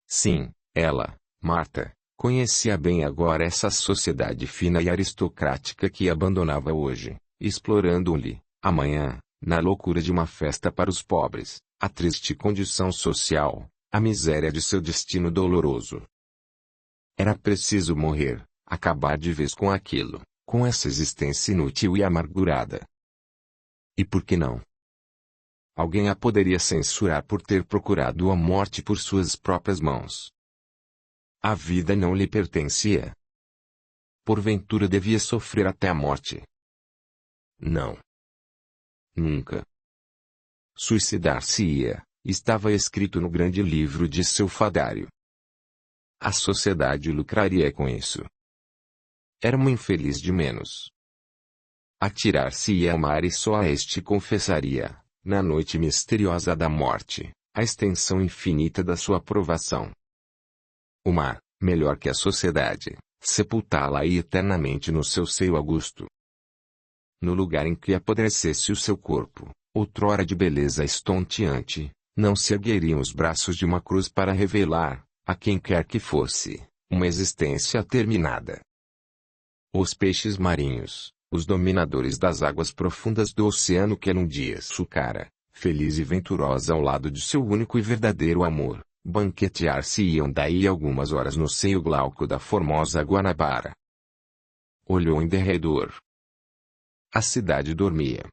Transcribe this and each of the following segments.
Sim, ela, Marta, conhecia bem agora essa sociedade fina e aristocrática que abandonava hoje, explorando-lhe, amanhã, na loucura de uma festa para os pobres, a triste condição social, a miséria de seu destino doloroso. Era preciso morrer, acabar de vez com aquilo, com essa existência inútil e amargurada. E por que não? Alguém a poderia censurar por ter procurado a morte por suas próprias mãos. A vida não lhe pertencia. Porventura devia sofrer até a morte. Não. Nunca. Suicidar-se-ia, estava escrito no grande livro de seu fadário. A sociedade lucraria com isso. Era uma infeliz de menos. Atirar-se-ia ao mar e só a este confessaria, na noite misteriosa da morte, a extensão infinita da sua provação. O mar, melhor que a sociedade, sepultá-la-ia eternamente no seu seio augusto. No lugar em que apodrecesse o seu corpo, outrora de beleza estonteante, não se ergueriam os braços de uma cruz para revelar, a quem quer que fosse, uma existência terminada. Os peixes marinhos, os dominadores das águas profundas do oceano que um dia sucara, feliz e venturosa ao lado de seu único e verdadeiro amor, banquetear-se-iam daí algumas horas no seio glauco da formosa Guanabara. Olhou em derredor. A cidade dormia.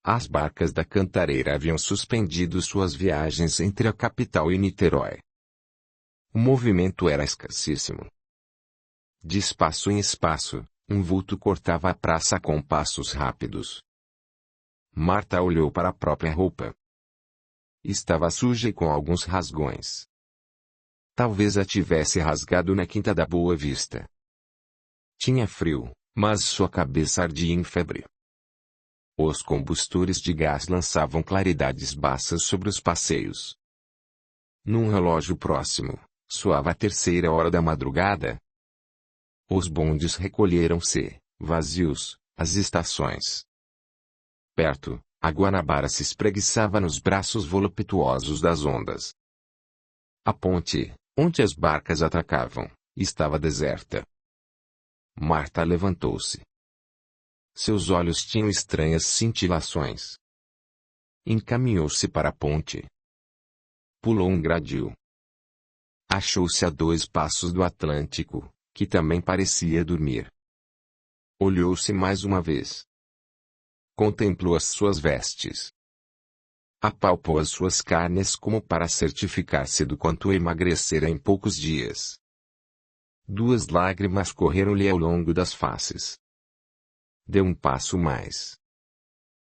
As barcas da Cantareira haviam suspendido suas viagens entre a capital e Niterói. O movimento era escassíssimo. De espaço em espaço, um vulto cortava a praça com passos rápidos. Marta olhou para a própria roupa. Estava suja e com alguns rasgões. Talvez a tivesse rasgado na Quinta da Boa Vista. Tinha frio, mas sua cabeça ardia em febre. Os combustores de gás lançavam claridades baças sobre os passeios. Num relógio próximo, soava a 3ª hora da madrugada. Os bondes recolheram-se, vazios, às estações. Perto, a Guanabara se espreguiçava nos braços voluptuosos das ondas. A ponte, onde as barcas atracavam, estava deserta. Marta levantou-se. Seus olhos tinham estranhas cintilações. Encaminhou-se para a ponte. Pulou um gradil. Achou-se a 2 passos do Atlântico, que também parecia dormir. Olhou-se mais uma vez. Contemplou as suas vestes. Apalpou as suas carnes como para certificar-se do quanto emagrecera em poucos dias. 2 lágrimas correram-lhe ao longo das faces. Deu um passo mais.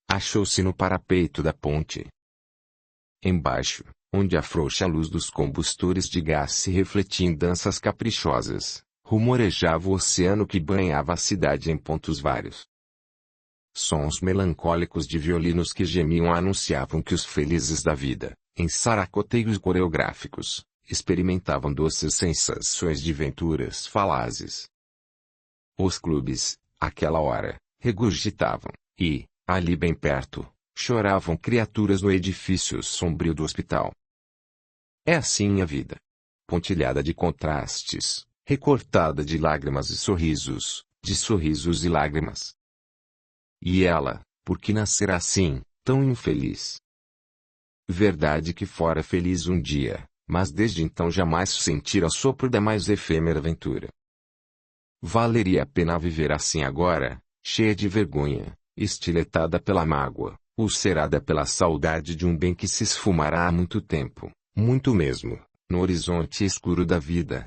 Achou-se no parapeito da ponte. Embaixo, onde a frouxa luz dos combustores de gás se refletia em danças caprichosas, rumorejava o oceano que banhava a cidade em pontos vários. Sons melancólicos de violinos que gemiam anunciavam que os felizes da vida, em saracoteios coreográficos, experimentavam doces sensações de venturas falazes. Os clubes, àquela hora, regurgitavam, e, ali bem perto, choravam criaturas no edifício sombrio do hospital. É assim a vida. Pontilhada de contrastes, recortada de lágrimas e sorrisos, de sorrisos e lágrimas. E ela, por que nascerá assim, tão infeliz? Verdade que fora feliz um dia, mas desde então jamais sentira o sopro da mais efêmera aventura. Valeria a pena viver assim agora, cheia de vergonha, estiletada pela mágoa, ulcerada pela saudade de um bem que se esfumará há muito tempo, muito mesmo, no horizonte escuro da vida.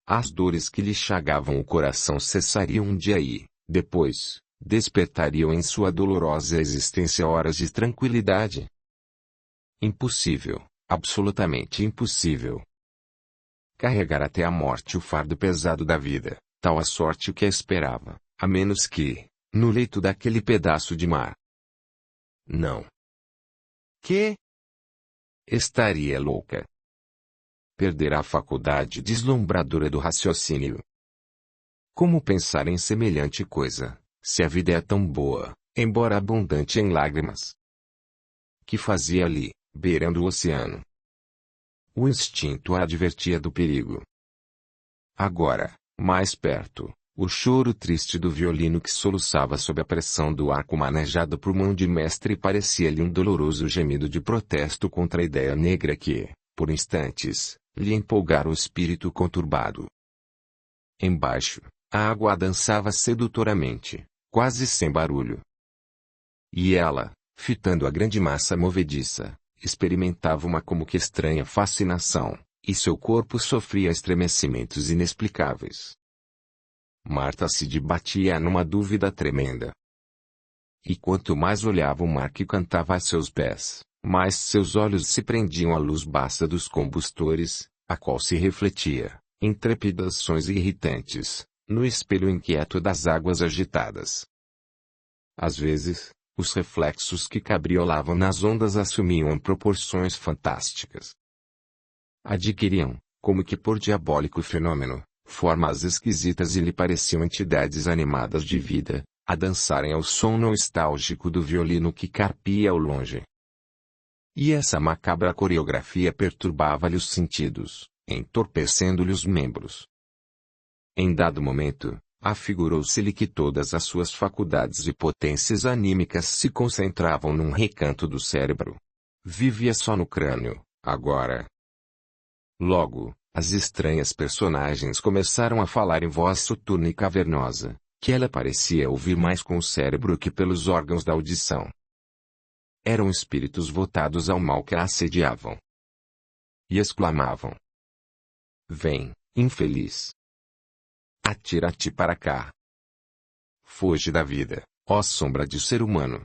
As dores que lhe chagavam o coração cessariam um dia e, depois, despertariam em sua dolorosa existência horas de tranquilidade. Impossível, absolutamente impossível. Carregar até a morte o fardo pesado da vida, tal a sorte o que a esperava, a menos que, no leito daquele pedaço de mar. Não. Que? Estaria louca. Perderá a faculdade deslumbradora do raciocínio. Como pensar em semelhante coisa, se a vida é tão boa, embora abundante em lágrimas? Que fazia ali, beirando o oceano? O instinto a advertia do perigo. Agora, mais perto, o choro triste do violino que soluçava sob a pressão do arco manejado por mão de mestre parecia-lhe um doloroso gemido de protesto contra a ideia negra que, por instantes, lhe empolgara o espírito conturbado. Embaixo, a água dançava sedutoramente, quase sem barulho. E ela, fitando a grande massa movediça, experimentava uma como que estranha fascinação, e seu corpo sofria estremecimentos inexplicáveis. Marta se debatia numa dúvida tremenda. E quanto mais olhava o mar que cantava a seus pés, mais seus olhos se prendiam à luz basta dos combustores, a qual se refletia, em trepidações irritantes, no espelho inquieto das águas agitadas. Às vezes, os reflexos que cabriolavam nas ondas assumiam proporções fantásticas. Adquiriam, como que por diabólico fenômeno, formas esquisitas e lhe pareciam entidades animadas de vida, a dançarem ao som nostálgico do violino que carpia ao longe. E essa macabra coreografia perturbava-lhe os sentidos, entorpecendo-lhe os membros. Em dado momento, afigurou-se-lhe que todas as suas faculdades e potências anímicas se concentravam num recanto do cérebro. Vivia só no crânio, agora. Logo, as estranhas personagens começaram a falar em voz soturna e cavernosa, que ela parecia ouvir mais com o cérebro que pelos órgãos da audição. Eram espíritos votados ao mal que a assediavam. E exclamavam: "Vem, infeliz! Atira-te para cá! Foge da vida, ó sombra de ser humano!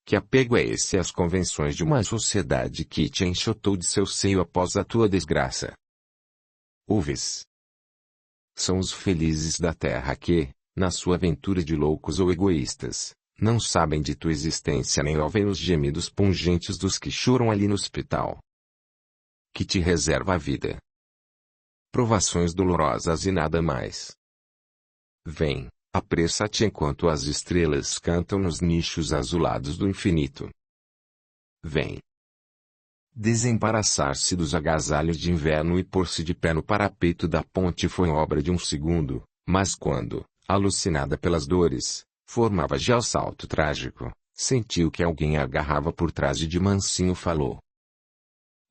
Que apego é esse às convenções de uma sociedade que te enxotou de seu seio após a tua desgraça? Ouves? São os felizes da terra que, na sua aventura de loucos ou egoístas, não sabem de tua existência nem ouvem os gemidos pungentes dos que choram ali no hospital. Que te reserva a vida. Provações dolorosas e nada mais. Vem, apressa-te enquanto as estrelas cantam nos nichos azulados do infinito. Vem. Desembaraçar-se dos agasalhos de inverno e pôr-se de pé no parapeito da ponte foi obra de um segundo, mas quando, alucinada pelas dores, formava já o salto trágico, sentiu que alguém a agarrava por trás e de mansinho falou: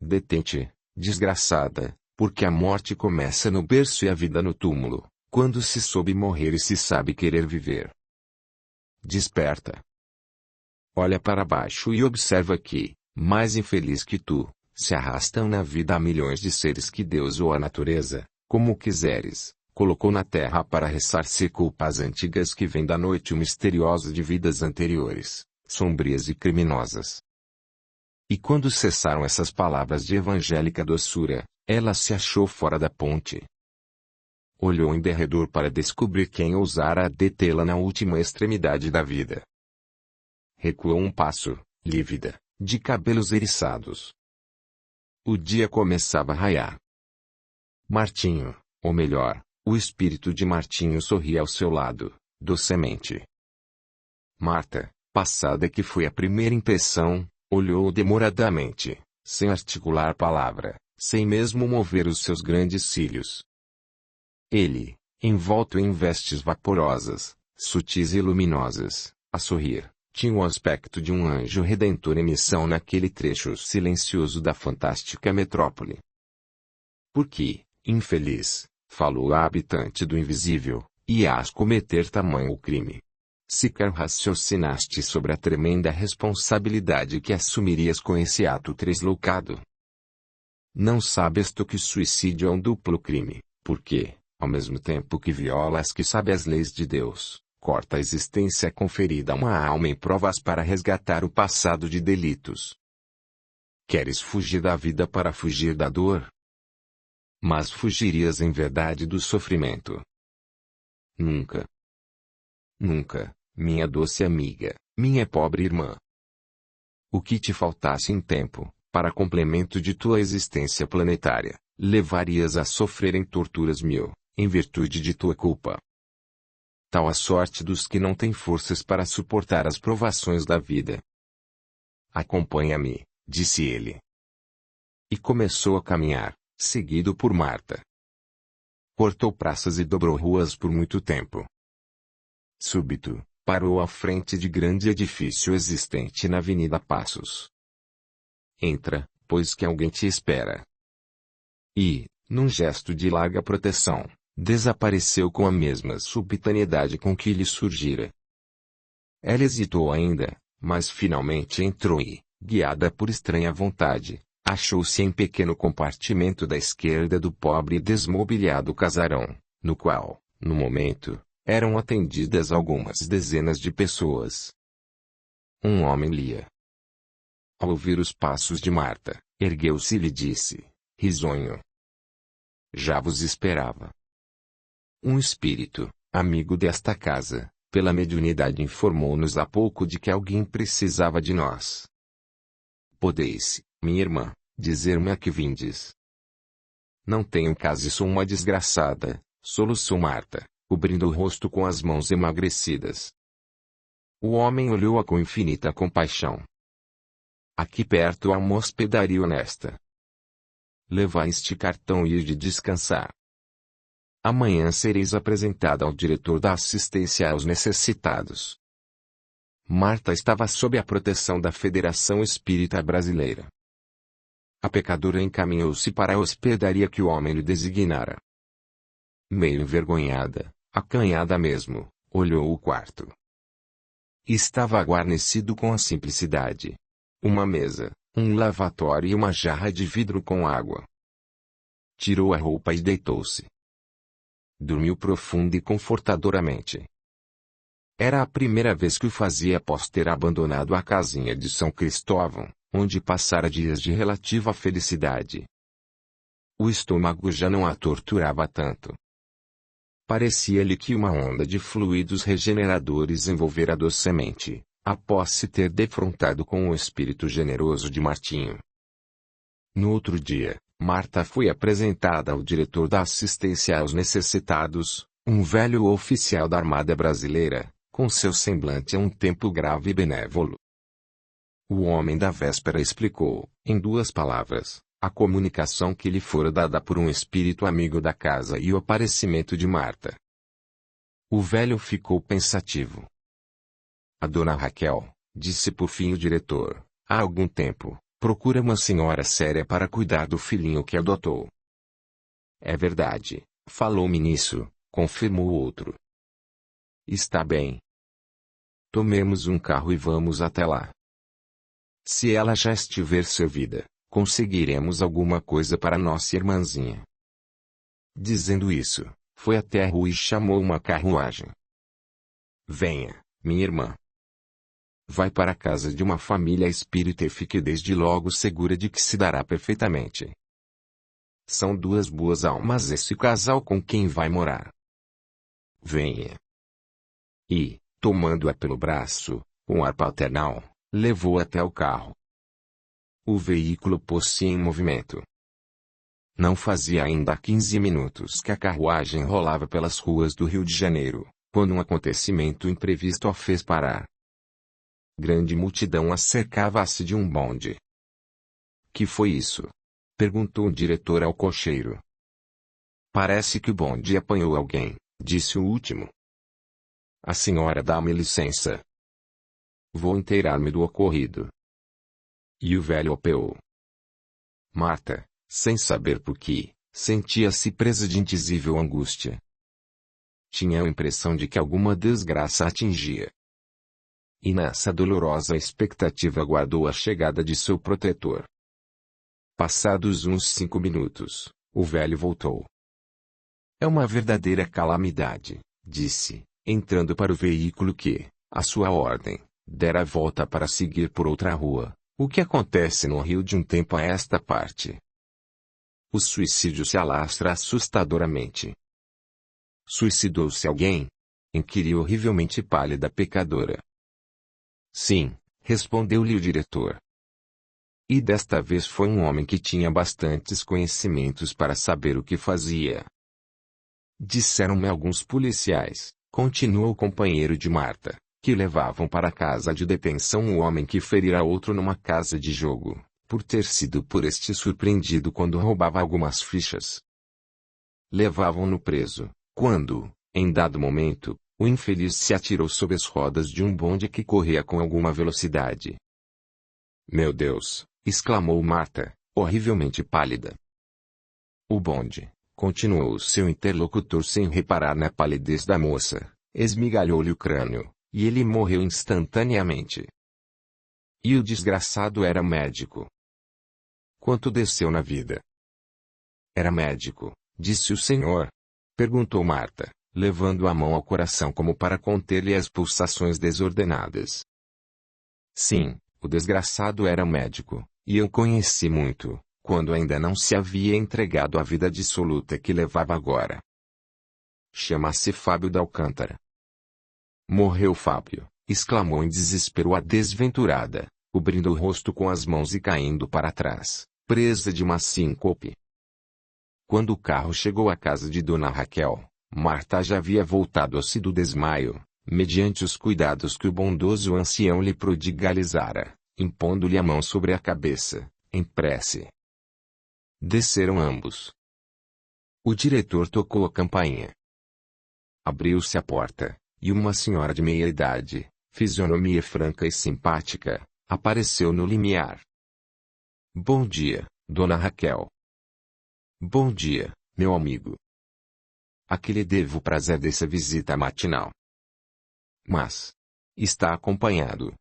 "Detente, desgraçada, porque a morte começa no berço e a vida no túmulo, quando se soube morrer e se sabe querer viver. Desperta. Olha para baixo e observa que, mais infeliz que tu, se arrastam na vida há milhões de seres que Deus ou a natureza, como quiseres, colocou na terra para ressarcir culpas antigas que vêm da noite misteriosa de vidas anteriores, sombrias e criminosas." E quando cessaram essas palavras de evangélica doçura, ela se achou fora da ponte. Olhou em derredor para descobrir quem ousara detê-la na última extremidade da vida. Recuou um passo, lívida, de cabelos eriçados. O dia começava a raiar. Martinho, ou melhor, o espírito de Martinho sorria ao seu lado, docemente. Marta, passada que foi a primeira impressão, olhou-o demoradamente, sem articular palavra, sem mesmo mover os seus grandes cílios. Ele, envolto em vestes vaporosas, sutis e luminosas, a sorrir, tinha o aspecto de um anjo redentor em missão naquele trecho silencioso da fantástica metrópole. "Por que, infeliz, falou a habitante do invisível, ias cometer tamanho crime? Sequer raciocinaste sobre a tremenda responsabilidade que assumirias com esse ato tresloucado? Não sabes tu que suicídio é um duplo crime, porque, ao mesmo tempo que viola as que sabe as leis de Deus, corta a existência conferida a uma alma em provas para resgatar o passado de delitos. Queres fugir da vida para fugir da dor? Mas fugirias em verdade do sofrimento? Nunca. Nunca, minha doce amiga, minha pobre irmã. O que te faltasse em tempo, para complemento de tua existência planetária, levarias a sofrer em torturas mil, em virtude de tua culpa. Tal a sorte dos que não têm forças para suportar as provações da vida. Acompanha-me, disse ele. e começou a caminhar, seguido por Marta. Cortou praças e dobrou ruas por muito tempo. Súbito, parou à frente de grande edifício existente na Avenida Passos. Entra, pois que alguém te espera. E, num gesto de larga proteção, desapareceu com a mesma subitaneidade com que lhe surgira. Ela hesitou ainda, mas finalmente entrou e, guiada por estranha vontade, achou-se em pequeno compartimento da esquerda do pobre e desmobiliado casarão, no qual, no momento, eram atendidas algumas dezenas de pessoas. Um homem lia. Ao ouvir os passos de Marta, ergueu-se e lhe disse, risonho: já vos esperava. Um espírito, amigo desta casa, pela mediunidade informou-nos há pouco de que alguém precisava de nós. Podeis, minha irmã, dizer-me a que vindes? Não tenho casa e sou uma desgraçada, soluçou Marta, cobrindo o rosto com as mãos emagrecidas. O homem olhou-a com infinita compaixão. Aqui perto há uma hospedaria honesta. Levai este cartão e ide descansar. Amanhã sereis apresentada ao diretor da assistência aos necessitados. Marta estava sob a proteção da Federação Espírita Brasileira. A pecadora encaminhou-se para a hospedaria que o homem lhe designara. Meio envergonhada, acanhada mesmo, olhou o quarto. Estava guarnecido com a simplicidade. Uma mesa, um lavatório e uma jarra de vidro com água. Tirou a roupa e deitou-se. Dormiu profunda e confortadoramente. Era a primeira vez que o fazia após ter abandonado a casinha de São Cristóvão, onde passara dias de relativa felicidade. O estômago já não a torturava tanto. Parecia-lhe que uma onda de fluidos regeneradores envolvera docemente, após se ter defrontado com o espírito generoso de Martinho. No outro dia, Marta foi apresentada ao diretor da assistência aos necessitados, um velho oficial da Armada Brasileira, com seu semblante a um tempo grave e benévolo. O homem da véspera explicou, em 2 palavras, a comunicação que lhe fora dada por um espírito amigo da casa e o aparecimento de Marta. O velho ficou pensativo. A dona Raquel, disse por fim o diretor, há algum tempo, procura uma senhora séria para cuidar do filhinho que adotou. É verdade, falou-me nisso, confirmou o outro. Está bem. Tomemos um carro e vamos até lá. Se ela já estiver servida, conseguiremos alguma coisa para nossa irmãzinha. Dizendo isso, foi até a rua e chamou uma carruagem. Venha, minha irmã. Vai para a casa de uma família espírita e fique desde logo segura de que se dará perfeitamente. São 2 boas almas esse casal com quem vai morar. Venha. E, tomando-a pelo braço, com ar paternal, levou até o carro. O veículo pôs-se em movimento. Não fazia ainda 15 minutos que a carruagem rolava pelas ruas do Rio de Janeiro, quando um acontecimento imprevisto a fez parar. Grande multidão acercava-se de um bonde. Que foi isso? Perguntou o diretor ao cocheiro. Parece que o bonde apanhou alguém, disse o último. A senhora dá-me licença. Vou inteirar-me do ocorrido. E o velho apeou. Marta, sem saber por que, sentia-se presa de indizível angústia. Tinha a impressão de que alguma desgraça a atingia. E nessa dolorosa expectativa aguardou a chegada de seu protetor. Passados uns 5 minutos, o velho voltou. É uma verdadeira calamidade, disse, entrando para o veículo que, à sua ordem, dera a volta para seguir por outra rua. O que acontece no Rio de um tempo a esta parte? O suicídio se alastra assustadoramente. Suicidou-se alguém? Inquiriu horrivelmente pálida a pecadora. Sim, respondeu-lhe o diretor. E desta vez foi um homem que tinha bastantes conhecimentos para saber o que fazia. Disseram-me alguns policiais, continuou o companheiro de Marta, que levavam para a casa de detenção o homem que ferira outro numa casa de jogo, por ter sido por este surpreendido quando roubava algumas fichas. Levavam-no preso, quando, em dado momento, o infeliz se atirou sob as rodas de um bonde que corria com alguma velocidade. Meu Deus! Exclamou Marta, horrivelmente pálida. O bonde, continuou seu interlocutor sem reparar na palidez da moça, esmigalhou-lhe o crânio, e ele morreu instantaneamente. E o desgraçado era médico. Quanto desceu na vida? Era médico, disse o senhor? Perguntou Marta, levando a mão ao coração como para conter-lhe as pulsações desordenadas. Sim, o desgraçado era médico, e eu conheci muito, quando ainda não se havia entregado à vida dissoluta que levava agora. Chama-se Fábio de Alcântara. Morreu Fábio, exclamou em desespero a desventurada, cobrindo o rosto com as mãos e caindo para trás, presa de uma síncope. Quando o carro chegou à casa de Dona Raquel, Marta já havia voltado-se do desmaio, mediante os cuidados que o bondoso ancião lhe prodigalizara, impondo-lhe a mão sobre a cabeça, em prece. Desceram ambos. O diretor tocou a campainha. Abriu-se a porta, e uma senhora de meia-idade, fisionomia franca e simpática, apareceu no limiar. Bom dia, Dona Raquel. Bom dia, meu amigo. A que lhe devo o prazer dessa visita matinal? Mas está acompanhado.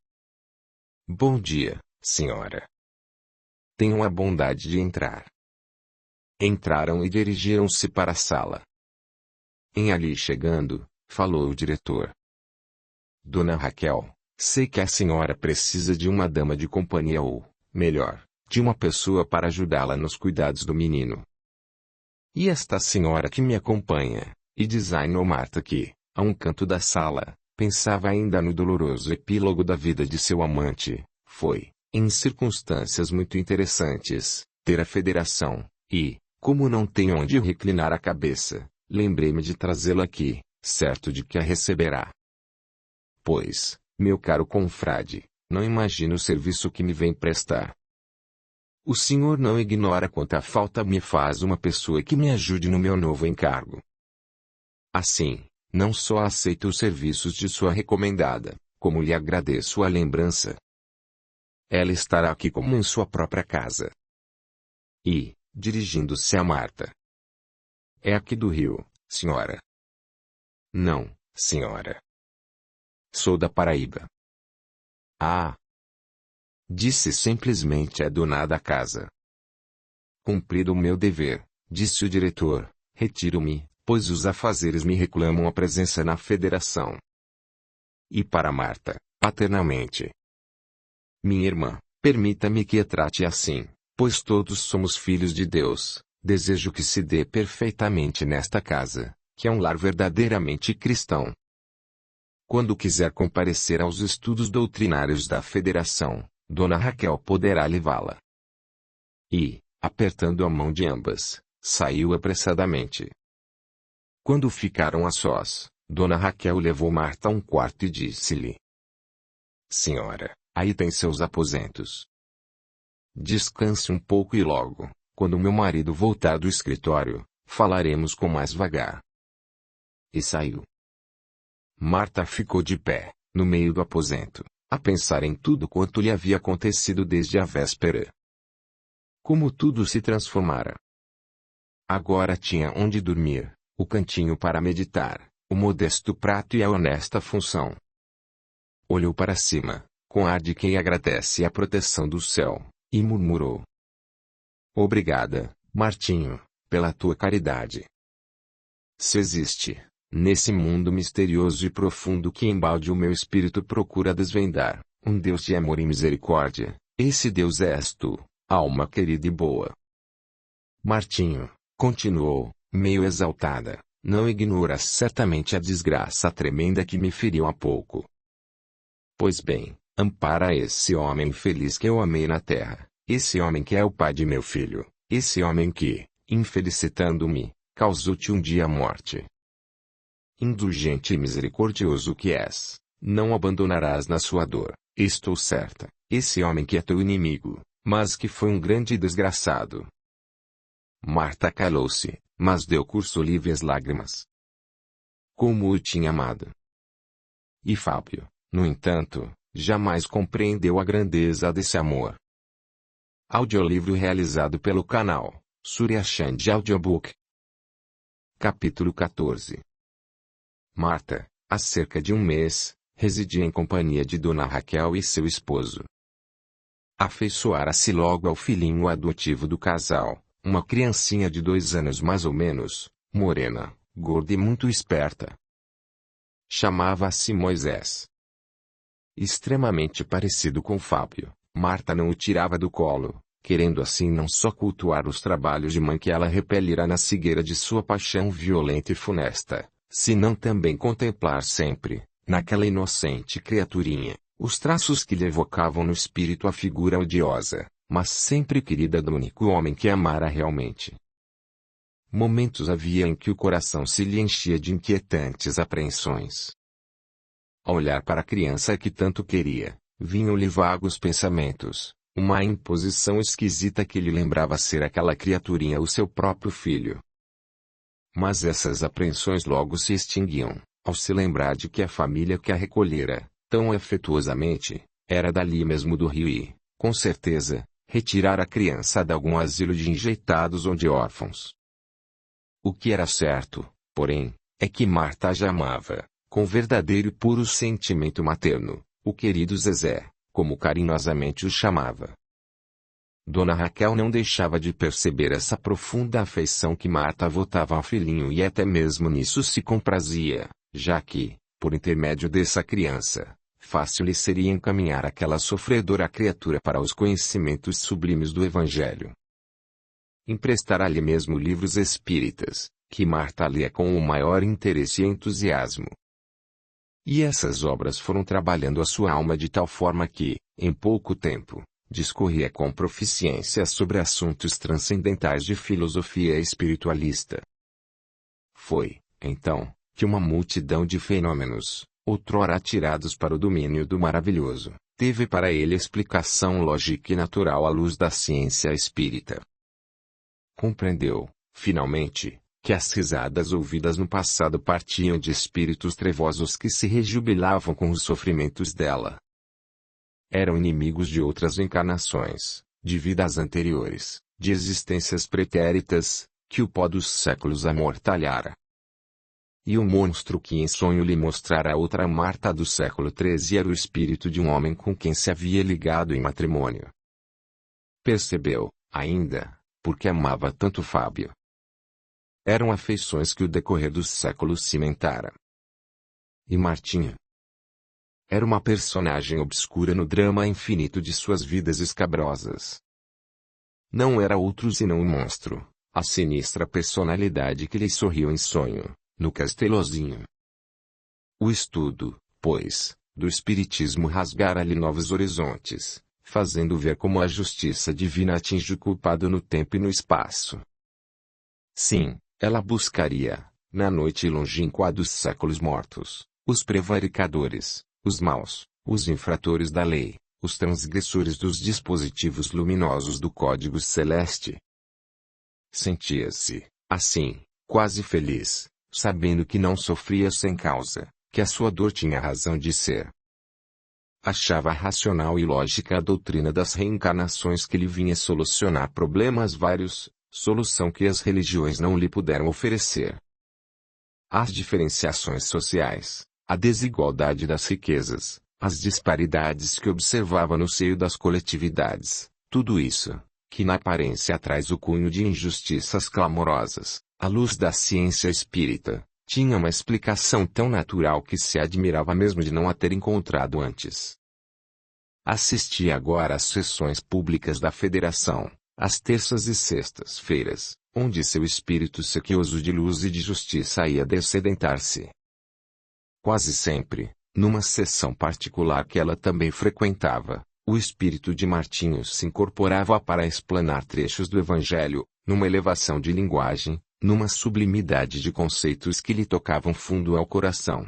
Bom dia, senhora. Tenham a bondade de entrar. Entraram e dirigiram-se para a sala. Em ali chegando, falou o diretor. Dona Raquel, sei que a senhora precisa de uma dama de companhia ou, melhor, de uma pessoa para ajudá-la nos cuidados do menino. E esta senhora que me acompanha, e designou Marta que, a um canto da sala, pensava ainda no doloroso epílogo da vida de seu amante, foi, em circunstâncias muito interessantes, ter a federação, e, como não tenho onde reclinar a cabeça, lembrei-me de trazê-la aqui, certo de que a receberá. Pois, meu caro confrade, não imagina o serviço que me vem prestar. O senhor não ignora quanta falta me faz uma pessoa que me ajude no meu novo encargo. Assim, não só aceito os serviços de sua recomendada, como lhe agradeço a lembrança. Ela estará aqui como em sua própria casa. E, dirigindo-se a Marta. É aqui do Rio, senhora? Não, senhora. Sou da Paraíba. Ah! Disse simplesmente a dona da casa. Cumprido o meu dever, disse o diretor, retiro-me, pois os afazeres me reclamam a presença na federação. E para Marta, paternalmente. Minha irmã, permita-me que a trate assim, pois todos somos filhos de Deus, desejo que se dê perfeitamente nesta casa, que é um lar verdadeiramente cristão. Quando quiser comparecer aos estudos doutrinários da federação, Dona Raquel poderá levá-la. E, apertando a mão de ambas, saiu apressadamente. Quando ficaram a sós, Dona Raquel levou Marta a um quarto e disse-lhe: Senhora, aí tem seus aposentos. Descanse um pouco e logo, quando meu marido voltar do escritório, falaremos com mais vagar. E saiu. Marta ficou de pé, no meio do aposento, a pensar em tudo quanto lhe havia acontecido desde a véspera. Como tudo se transformara. Agora tinha onde dormir, o cantinho para meditar, o modesto prato e a honesta função. Olhou para cima, com ar de quem agradece a proteção do céu, e murmurou: Obrigada, Martinho, pela tua caridade. Se existe, nesse mundo misterioso e profundo que embalde o meu espírito procura desvendar, um Deus de amor e misericórdia, esse Deus és tu, alma querida e boa. Martinho, continuou, meio exaltada, não ignoras certamente a desgraça tremenda que me feriu há pouco. Pois bem, ampara esse homem infeliz que eu amei na terra, esse homem que é o pai de meu filho, esse homem que, infelicitando-me, causou-te um dia a morte. Indulgente e misericordioso que és, não abandonarás na sua dor, estou certa, esse homem que é teu inimigo, mas que foi um grande desgraçado. Marta calou-se, mas deu curso livre às lágrimas. Como o tinha amado. E Fábio, no entanto, jamais compreendeu a grandeza desse amor. Audiolivro realizado pelo canal Surya Chand Audiobook. Capítulo 14. Marta, há cerca de um mês, residia em companhia de Dona Raquel e seu esposo. Afeiçoara-se logo ao filhinho adotivo do casal, uma criancinha de 2 anos mais ou menos, morena, gorda e muito esperta. Chamava-se Moisés. Extremamente parecido com Fábio, Marta não o tirava do colo, querendo assim não só cultuar os trabalhos de mãe que ela repelira na cegueira de sua paixão violenta e funesta, senão também contemplar sempre, naquela inocente criaturinha, os traços que lhe evocavam no espírito a figura odiosa, mas sempre querida do único homem que amara realmente. Momentos havia em que o coração se lhe enchia de inquietantes apreensões. Ao olhar para a criança que tanto queria, vinham-lhe vagos pensamentos, uma imposição esquisita que lhe lembrava ser aquela criaturinha o seu próprio filho. Mas essas apreensões logo se extinguiam, ao se lembrar de que a família que a recolhera, tão afetuosamente, era dali mesmo do Rio e, com certeza, retirara a criança de algum asilo de enjeitados ou de órfãos. O que era certo, porém, é que Marta já amava, com verdadeiro e puro sentimento materno, o querido Zezé, como carinhosamente o chamava. Dona Raquel não deixava de perceber essa profunda afeição que Marta votava ao filhinho e até mesmo nisso se comprazia, já que, por intermédio dessa criança, fácil lhe seria encaminhar aquela sofredora criatura para os conhecimentos sublimes do Evangelho. Emprestara-lhe mesmo livros espíritas, que Marta lia com o maior interesse e entusiasmo. E essas obras foram trabalhando a sua alma de tal forma que, em pouco tempo, discorria com proficiência sobre assuntos transcendentais de filosofia espiritualista. Foi, então, que uma multidão de fenômenos, outrora atirados para o domínio do maravilhoso, teve para ele explicação lógica e natural à luz da ciência espírita. Compreendeu, finalmente, que as risadas ouvidas no passado partiam de espíritos trevosos que se rejubilavam com os sofrimentos dela. Eram inimigos de outras encarnações, de vidas anteriores, de existências pretéritas, que o pó dos séculos amortalhara. E o monstro que em sonho lhe mostrara a outra Marta do século XIII era o espírito de um homem com quem se havia ligado em matrimônio. Percebeu, ainda, porque amava tanto Fábio. Eram afeições que o decorrer dos séculos cimentara. E Martinha? Era uma personagem obscura no drama infinito de suas vidas escabrosas. Não era outro senão um monstro, a sinistra personalidade que lhe sorriu em sonho, no castelozinho. O estudo, pois, do espiritismo rasgara-lhe novos horizontes, fazendo ver como a justiça divina atinge o culpado no tempo e no espaço. Sim, ela buscaria, na noite longínqua dos séculos mortos, os prevaricadores, os maus, os infratores da lei, os transgressores dos dispositivos luminosos do Código Celeste. Sentia-se, assim, quase feliz, sabendo que não sofria sem causa, que a sua dor tinha razão de ser. Achava racional e lógica a doutrina das reencarnações que lhe vinha solucionar problemas vários, solução que as religiões não lhe puderam oferecer. As diferenciações sociais, a desigualdade das riquezas, as disparidades que observava no seio das coletividades, tudo isso, que na aparência traz o cunho de injustiças clamorosas, à luz da ciência espírita, tinha uma explicação tão natural que se admirava mesmo de não a ter encontrado antes. Assistia agora às sessões públicas da Federação, às terças e sextas-feiras, onde seu espírito sequioso de luz e de justiça ia dessedentar-se. Quase sempre, numa sessão particular que ela também frequentava, o espírito de Martinhos se incorporava para explanar trechos do Evangelho, numa elevação de linguagem, numa sublimidade de conceitos que lhe tocavam fundo ao coração.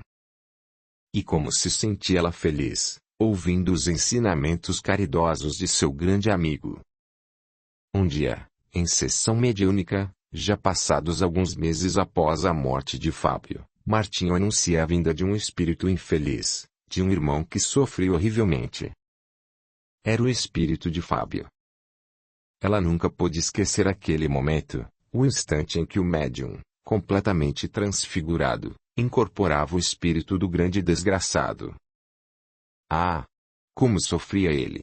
E como se sentia ela feliz, ouvindo os ensinamentos caridosos de seu grande amigo. Um dia, em sessão mediúnica, já passados alguns meses após a morte de Fábio, Martinho anuncia a vinda de um espírito infeliz, de um irmão que sofreu horrivelmente. Era o espírito de Fábio. Ela nunca pôde esquecer aquele momento, o instante em que o médium, completamente transfigurado, incorporava o espírito do grande desgraçado. Ah! Como sofria ele!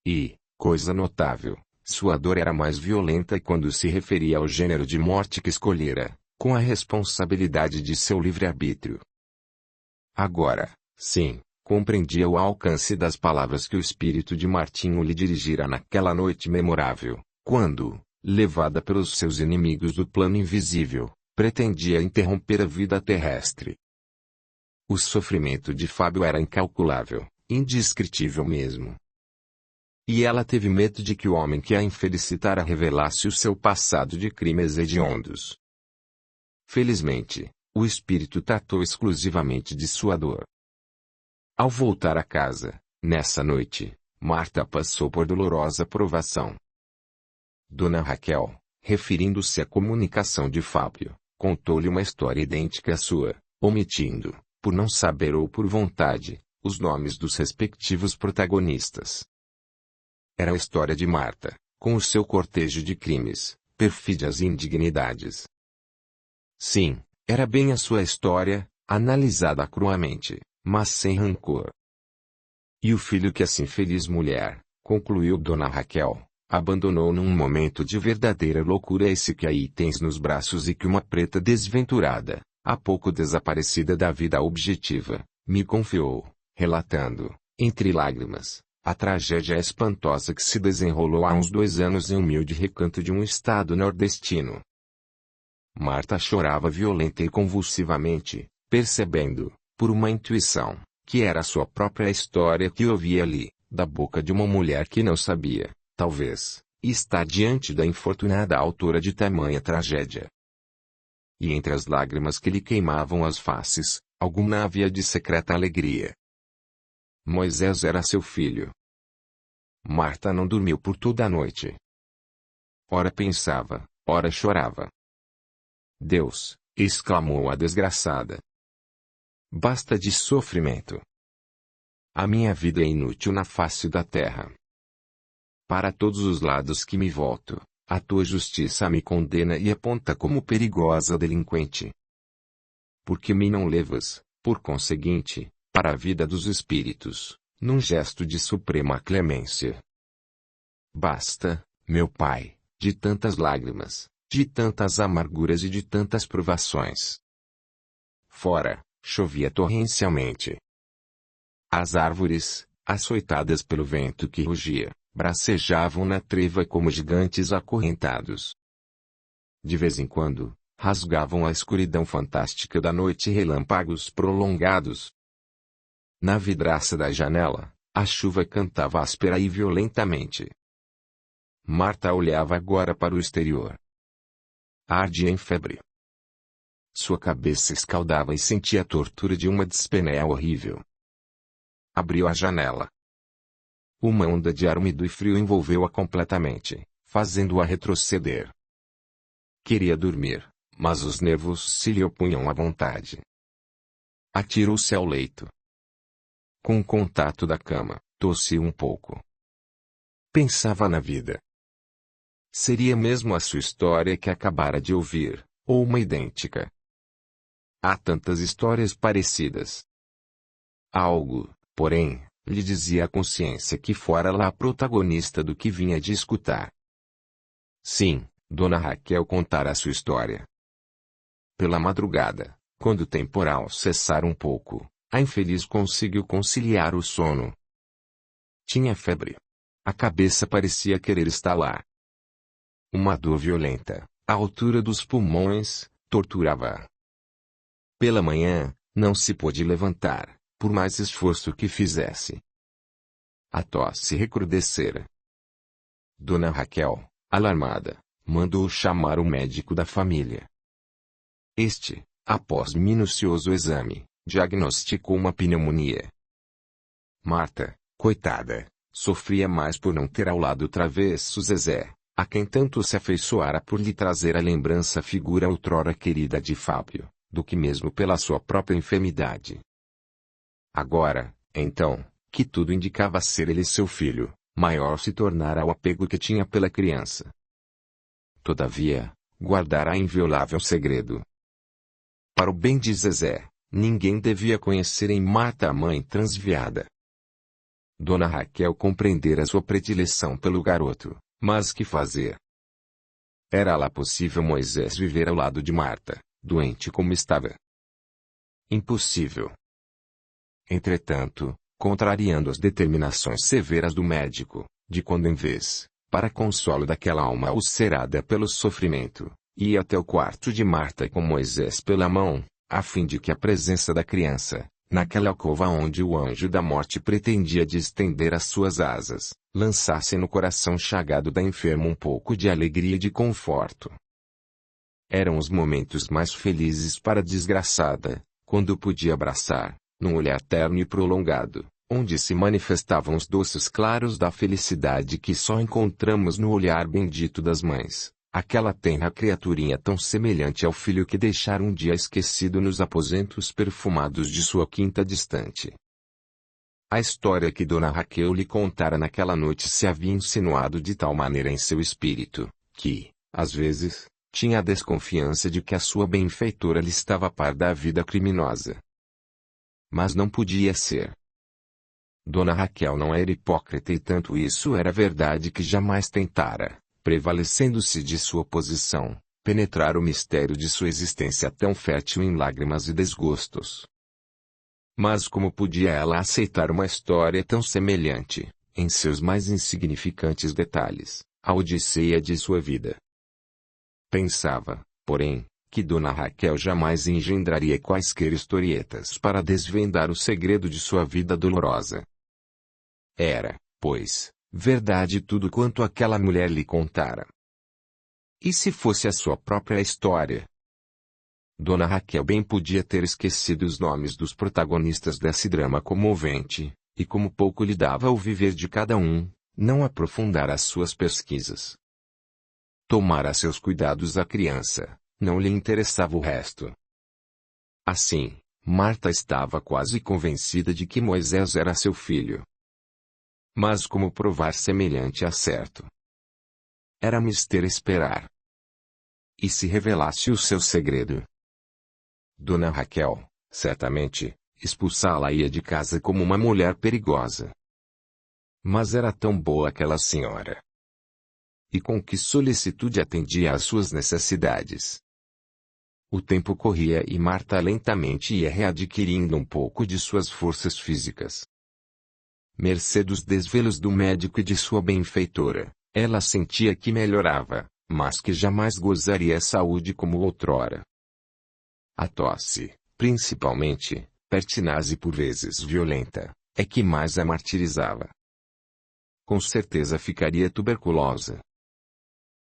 E, coisa notável, sua dor era mais violenta quando se referia ao gênero de morte que escolhera, com a responsabilidade de seu livre-arbítrio. Agora, sim, compreendia o alcance das palavras que o espírito de Martinho lhe dirigira naquela noite memorável, quando, levada pelos seus inimigos do plano invisível, pretendia interromper a vida terrestre. O sofrimento de Fábio era incalculável, indescritível mesmo. E ela teve medo de que o homem que a infelicitara revelasse o seu passado de crimes hediondos. Felizmente, o espírito tratou exclusivamente de sua dor. Ao voltar a casa, nessa noite, Marta passou por dolorosa provação. Dona Raquel, referindo-se à comunicação de Fábio, contou-lhe uma história idêntica à sua, omitindo, por não saber ou por vontade, os nomes dos respectivos protagonistas. Era a história de Marta, com o seu cortejo de crimes, perfídias e indignidades. Sim, era bem a sua história, analisada cruamente, mas sem rancor. E o filho que essa infeliz mulher, concluiu Dona Raquel, abandonou num momento de verdadeira loucura esse que aí tens nos braços e que uma preta desventurada, há pouco desaparecida da vida objetiva, me confiou, relatando, entre lágrimas, a tragédia espantosa que se desenrolou há uns 2 anos em humilde recanto de um estado nordestino. Marta chorava violenta e convulsivamente, percebendo, por uma intuição, que era a sua própria história que ouvia ali, da boca de uma mulher que não sabia, talvez, estar diante da infortunada autora de tamanha tragédia. E entre as lágrimas que lhe queimavam as faces, alguma havia de secreta alegria. Moisés era seu filho. Marta não dormiu por toda a noite. Ora pensava, ora chorava. Deus, exclamou a desgraçada. Basta de sofrimento. A minha vida é inútil na face da terra. Para todos os lados que me volto, a tua justiça me condena e aponta como perigosa delinquente. Porque me não levas, por conseguinte, para a vida dos espíritos, num gesto de suprema clemência. Basta, meu Pai, de tantas lágrimas, de tantas amarguras e de tantas provações. Fora, chovia torrencialmente. As árvores, açoitadas pelo vento que rugia, bracejavam na treva como gigantes acorrentados. De vez em quando, rasgavam a escuridão fantástica da noite relâmpagos prolongados. Na vidraça da janela, a chuva cantava áspera e violentamente. Marta olhava agora para o exterior. Ardia em febre. Sua cabeça escaldava e sentia a tortura de uma dispneia horrível. Abriu a janela. Uma onda de ar úmido e frio envolveu-a completamente, fazendo-a retroceder. Queria dormir, mas os nervos se lhe opunham à vontade. Atirou-se ao leito. Com o contato da cama, tossiu um pouco. Pensava na vida. Seria mesmo a sua história que acabara de ouvir, ou uma idêntica? Há tantas histórias parecidas. Algo, porém, lhe dizia a consciência que fora lá a protagonista do que vinha de escutar. Sim, Dona Raquel contara a sua história. Pela madrugada, quando o temporal cessara um pouco, a infeliz conseguiu conciliar o sono. Tinha febre. A cabeça parecia querer estalar. Uma dor violenta, à altura dos pulmões, torturava-a. Pela manhã, não se pôde levantar, por mais esforço que fizesse. A tosse recrudescera. Dona Raquel, alarmada, mandou chamar o médico da família. Este, após minucioso exame, diagnosticou uma pneumonia. Marta, coitada, sofria mais por não ter ao lado o travesso Zezé, a quem tanto se afeiçoara por lhe trazer à lembrança a figura outrora querida de Fábio, do que mesmo pela sua própria enfermidade. Agora, então, que tudo indicava ser ele seu filho, maior se tornara o apego que tinha pela criança. Todavia, guardara inviolável segredo. Para o bem de Zezé, ninguém devia conhecer em Marta a mãe transviada. Dona Raquel compreendera sua predileção pelo garoto, mas que fazer? Era lá possível Moisés viver ao lado de Marta, doente como estava? Impossível. Entretanto, contrariando as determinações severas do médico, de quando em vez, para consolo daquela alma ulcerada pelo sofrimento, ia até o quarto de Marta com Moisés pela mão, a fim de que a presença da criança, naquela alcova onde o anjo da morte pretendia distender as suas asas, lançasse no coração chagado da enferma um pouco de alegria e de conforto. Eram os momentos mais felizes para a desgraçada, quando podia abraçar, num olhar terno e prolongado, onde se manifestavam os doces claros da felicidade que só encontramos no olhar bendito das mães, aquela tenra criaturinha tão semelhante ao filho que deixara um dia esquecido nos aposentos perfumados de sua quinta distante. A história que Dona Raquel lhe contara naquela noite se havia insinuado de tal maneira em seu espírito, que, às vezes, tinha a desconfiança de que a sua benfeitora lhe estava a par da vida criminosa. Mas não podia ser. Dona Raquel não era hipócrita e tanto isso era verdade que jamais tentara, prevalecendo-se de sua posição, penetrar o mistério de sua existência tão fértil em lágrimas e desgostos. Mas como podia ela aceitar uma história tão semelhante, em seus mais insignificantes detalhes, à odisseia de sua vida? Pensava, porém, que Dona Raquel jamais engendraria quaisquer historietas para desvendar o segredo de sua vida dolorosa. Era, pois, verdade tudo quanto aquela mulher lhe contara. E se fosse a sua própria história? Dona Raquel bem podia ter esquecido os nomes dos protagonistas desse drama comovente, e como pouco lhe dava o viver de cada um, não aprofundara as suas pesquisas. Tomara seus cuidados a criança, não lhe interessava o resto. Assim, Marta estava quase convencida de que Moisés era seu filho. Mas como provar semelhante acerto? Era mister esperar. E se revelasse o seu segredo? Dona Raquel, certamente, expulsá-la-ia de casa como uma mulher perigosa. Mas era tão boa aquela senhora. E com que solicitude atendia às suas necessidades. O tempo corria e Marta lentamente ia readquirindo um pouco de suas forças físicas. Mercê dos desvelos do médico e de sua benfeitora, ela sentia que melhorava, mas que jamais gozaria a saúde como outrora. A tosse, principalmente, pertinaz e por vezes violenta, é que mais a martirizava. Com certeza ficaria tuberculosa.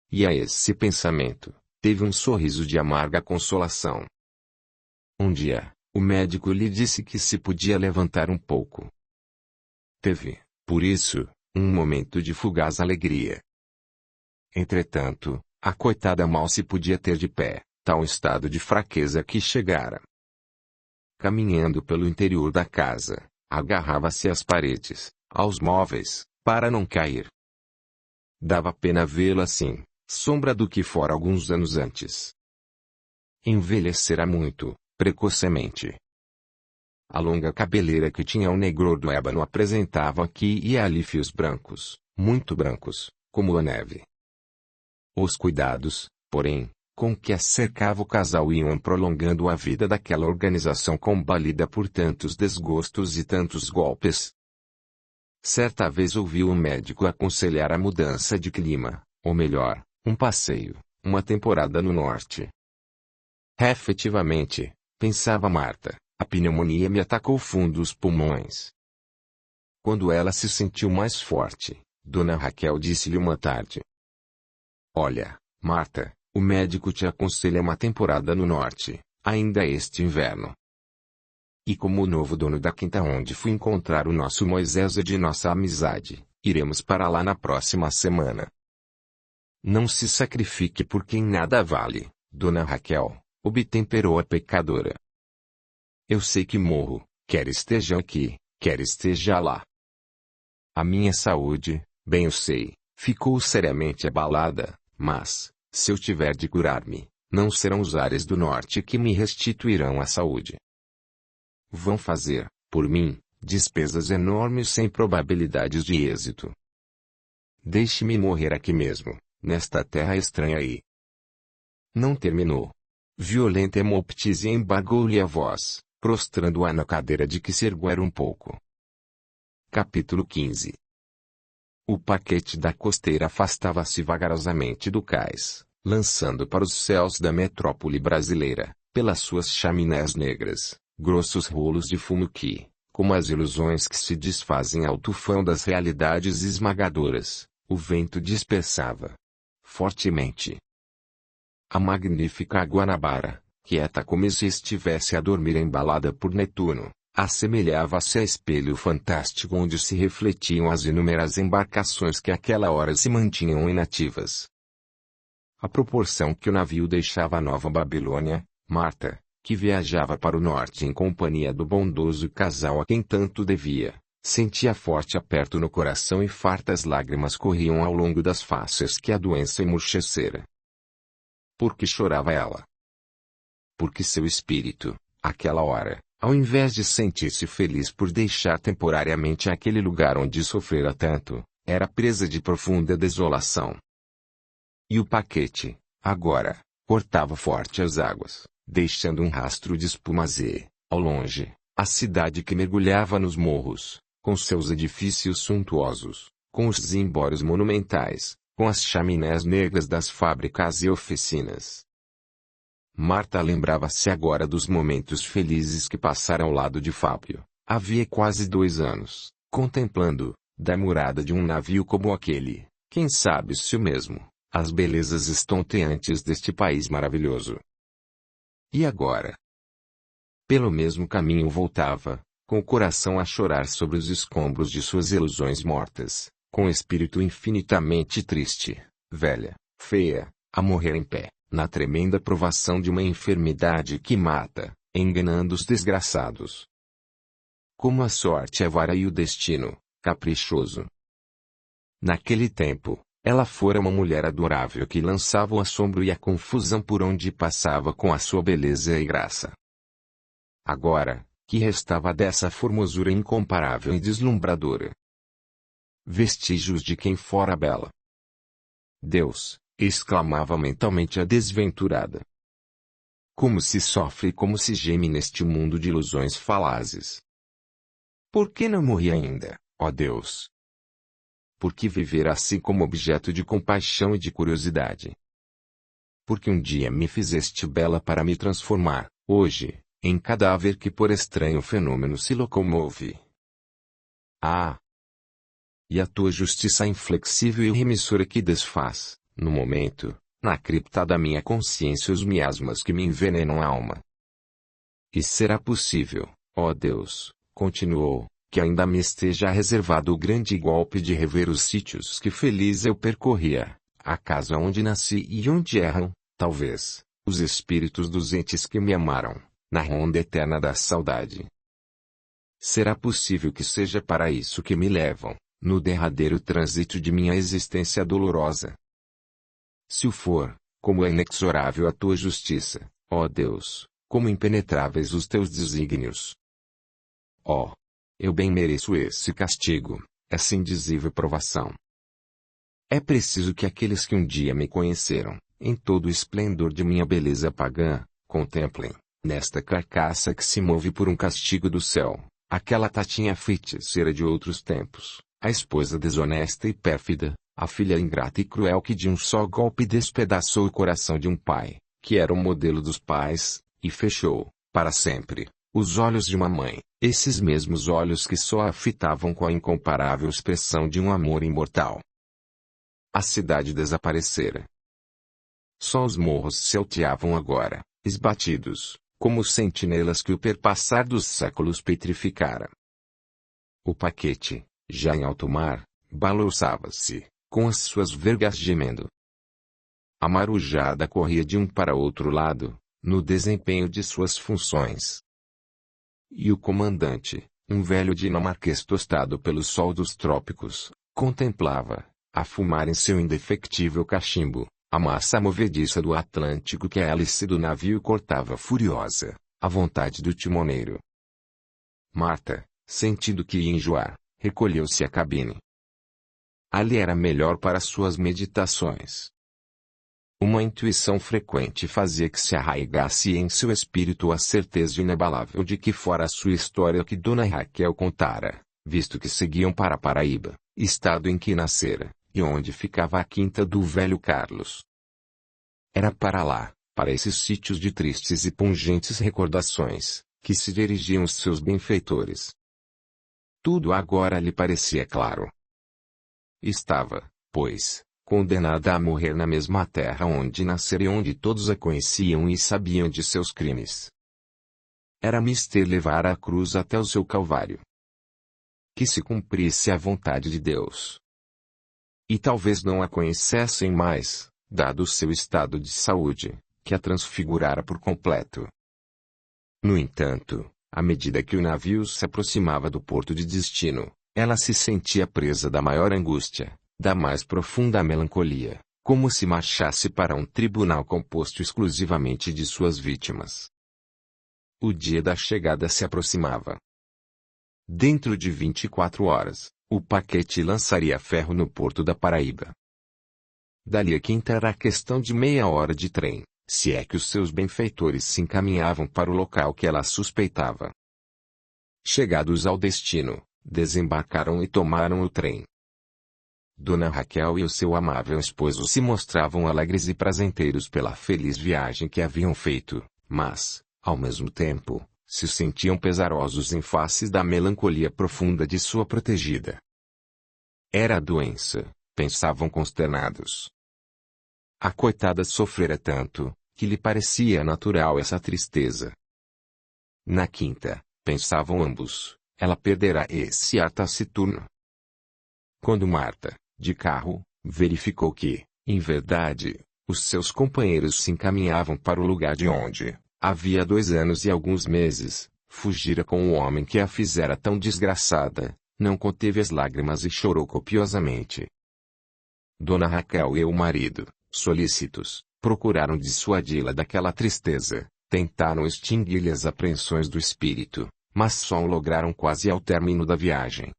E a esse pensamento, teve um sorriso de amarga consolação. Um dia, o médico lhe disse que se podia levantar um pouco. Teve, por isso, um momento de fugaz alegria. Entretanto, a coitada mal se podia ter de pé, tal estado de fraqueza que chegara. Caminhando pelo interior da casa, agarrava-se às paredes, aos móveis, para não cair. Dava pena vê-la assim, sombra do que fora alguns anos antes. Envelhecera muito, precocemente. A longa cabeleira que tinha o negror do ébano apresentava aqui e ali fios brancos, muito brancos, como a neve. Os cuidados, porém, com que a cercava o casal iam prolongando a vida daquela organização combalida por tantos desgostos e tantos golpes. Certa vez ouviu o médico aconselhar a mudança de clima, ou melhor, um passeio, uma temporada no norte. Efetivamente, pensava Marta, a pneumonia me atacou fundo os pulmões. Quando ela se sentiu mais forte, Dona Raquel disse-lhe uma tarde: Olha, Marta, o médico te aconselha uma temporada no norte, ainda este inverno. E como o novo dono da quinta onde fui encontrar o nosso Moisés e de nossa amizade, iremos para lá na próxima semana. Não se sacrifique por quem nada vale, Dona Raquel, obtemperou a pecadora. Eu sei que morro, quer esteja aqui, quer esteja lá. A minha saúde, bem eu sei, ficou seriamente abalada, mas, se eu tiver de curar-me, não serão os ares do norte que me restituirão a saúde. Vão fazer, por mim, despesas enormes sem probabilidades de êxito. Deixe-me morrer aqui mesmo, nesta terra estranha aí. Não terminou. Violenta hemoptise embargou-lhe a voz, prostrando-a na cadeira de que se erguera um pouco. Capítulo 15. O paquete da costeira afastava-se vagarosamente do cais, lançando para os céus da metrópole brasileira, pelas suas chaminés negras, grossos rolos de fumo que, como as ilusões que se desfazem ao tufão das realidades esmagadoras, o vento dispersava. Fortemente. A magnífica Guanabara, quieta como se estivesse a dormir embalada por Netuno, assemelhava-se a espelho fantástico onde se refletiam as inúmeras embarcações que àquela hora se mantinham inativas. À proporção que o navio deixava a Nova Babilônia, Marta, que viajava para o norte em companhia do bondoso casal a quem tanto devia, sentia forte aperto no coração e fartas lágrimas corriam ao longo das faces que a doença emurchecera. Por que chorava ela? Porque seu espírito, àquela hora, ao invés de sentir-se feliz por deixar temporariamente aquele lugar onde sofrera tanto, era presa de profunda desolação. E o paquete, agora, cortava forte as águas, deixando um rastro de espumas e, ao longe, a cidade que mergulhava nos morros, com seus edifícios suntuosos, com os zimbórios monumentais, com as chaminés negras das fábricas e oficinas. Marta lembrava-se agora dos momentos felizes que passara ao lado de Fábio, havia quase 2 anos, contemplando, da murada de um navio como aquele, quem sabe se o mesmo, as belezas estonteantes deste país maravilhoso. E agora? Pelo mesmo caminho voltava, com o coração a chorar sobre os escombros de suas ilusões mortas, com o espírito infinitamente triste, velha, feia, a morrer em pé, na tremenda provação de uma enfermidade que mata, enganando os desgraçados. Como a sorte é vara e o destino, caprichoso. Naquele tempo, ela fora uma mulher adorável que lançava o assombro e a confusão por onde passava com a sua beleza e graça. Agora, que restava dessa formosura incomparável e deslumbradora? Vestígios de quem fora bela. Deus, exclamava mentalmente a desventurada. Como se sofre e como se geme neste mundo de ilusões falazes. Por que não morri ainda, ó Deus? Por que viver assim como objeto de compaixão e de curiosidade? Porque um dia me fizeste bela para me transformar, hoje, em cadáver que por estranho fenômeno se locomove. Ah! E a tua justiça inflexível e remissora que desfaz, no momento, na cripta da minha consciência os miasmas que me envenenam a alma. E será possível, ó Deus, continuou, que ainda me esteja reservado o grande golpe de rever os sítios que feliz eu percorria, a casa onde nasci e onde erram, talvez, os espíritos dos entes que me amaram, na ronda eterna da saudade. Será possível que seja para isso que me levam, no derradeiro trânsito de minha existência dolorosa? Se o for, como é inexorável a tua justiça, ó Deus, como impenetráveis os teus desígnios. Ó! Eu bem mereço esse castigo, essa indizível provação. É preciso que aqueles que um dia me conheceram, em todo o esplendor de minha beleza pagã, contemplem, nesta carcaça que se move por um castigo do céu, aquela tatinha feiticeira de outros tempos, a esposa desonesta e pérfida, a filha ingrata e cruel que de um só golpe despedaçou o coração de um pai, que era o modelo dos pais, e fechou, para sempre, os olhos de uma mãe, esses mesmos olhos que só a fitavam com a incomparável expressão de um amor imortal. A cidade desaparecera. Só os morros se alteavam agora, esbatidos, como sentinelas que o perpassar dos séculos petrificara. O paquete, já em alto mar, balouçava-se, com as suas vergas gemendo. A marujada corria de um para outro lado, no desempenho de suas funções. E o comandante, um velho dinamarquês tostado pelo sol dos trópicos, contemplava, a fumar em seu indefectível cachimbo, a massa movediça do Atlântico que a hélice do navio cortava furiosa, à vontade do timoneiro. Marta, sentindo que ia enjoar, recolheu-se à cabine. Ali era melhor para suas meditações. Uma intuição frequente fazia que se arraigasse em seu espírito a certeza inabalável de que fora a sua história que Dona Raquel contara, visto que seguiam para Paraíba, estado em que nascera, e onde ficava a quinta do velho Carlos. Era para lá, para esses sítios de tristes e pungentes recordações, que se dirigiam os seus benfeitores. Tudo agora lhe parecia claro. Estava, pois, condenada a morrer na mesma terra onde nascera e onde todos a conheciam e sabiam de seus crimes. Era mister levar a cruz até o seu calvário. Que se cumprisse a vontade de Deus. E talvez não a conhecessem mais, dado o seu estado de saúde, que a transfigurara por completo. No entanto, à medida que o navio se aproximava do porto de destino, ela se sentia presa da maior angústia, da mais profunda melancolia, como se marchasse para um tribunal composto exclusivamente de suas vítimas. O dia da chegada se aproximava. Dentro de 24 horas, o paquete lançaria ferro no porto da Paraíba. Dali a quinta era questão de meia hora de trem, se é que os seus benfeitores se encaminhavam para o local que ela suspeitava. Chegados ao destino, desembarcaram e tomaram o trem. Dona Raquel e o seu amável esposo se mostravam alegres e prazenteiros pela feliz viagem que haviam feito, mas, ao mesmo tempo, se sentiam pesarosos em face da melancolia profunda de sua protegida. Era a doença, pensavam consternados. A coitada sofrera tanto, que lhe parecia natural essa tristeza. Na quinta, pensavam ambos, ela perderá esse ar taciturno. Quando Marta, de carro, verificou que, em verdade, os seus companheiros se encaminhavam para o lugar de onde, havia 2 anos e alguns meses, fugira com o homem que a fizera tão desgraçada, não conteve as lágrimas e chorou copiosamente. Dona Raquel e o marido, solícitos, procuraram dissuadi-la daquela tristeza, tentaram extinguir-lhe as apreensões do espírito, mas só o lograram quase ao término da viagem.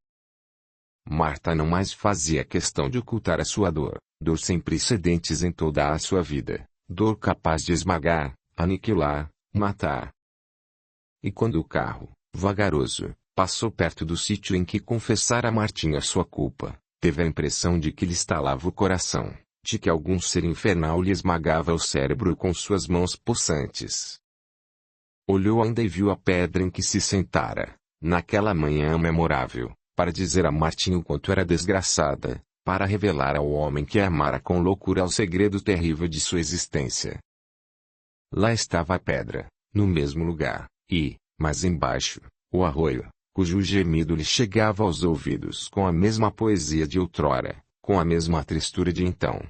Marta não mais fazia questão de ocultar a sua dor, dor sem precedentes em toda a sua vida, dor capaz de esmagar, aniquilar, matar. E quando o carro, vagaroso, passou perto do sítio em que confessara a Martinha sua culpa, teve a impressão de que lhe estalava o coração, de que algum ser infernal lhe esmagava o cérebro com suas mãos possantes. Olhou ainda e viu a pedra em que se sentara, naquela manhã memorável, para dizer a Martinha o quanto era desgraçada, para revelar ao homem que a amara com loucura o segredo terrível de sua existência. Lá estava a pedra, no mesmo lugar, e, mais embaixo, o arroio, cujo gemido lhe chegava aos ouvidos com a mesma poesia de outrora, com a mesma tristura de então.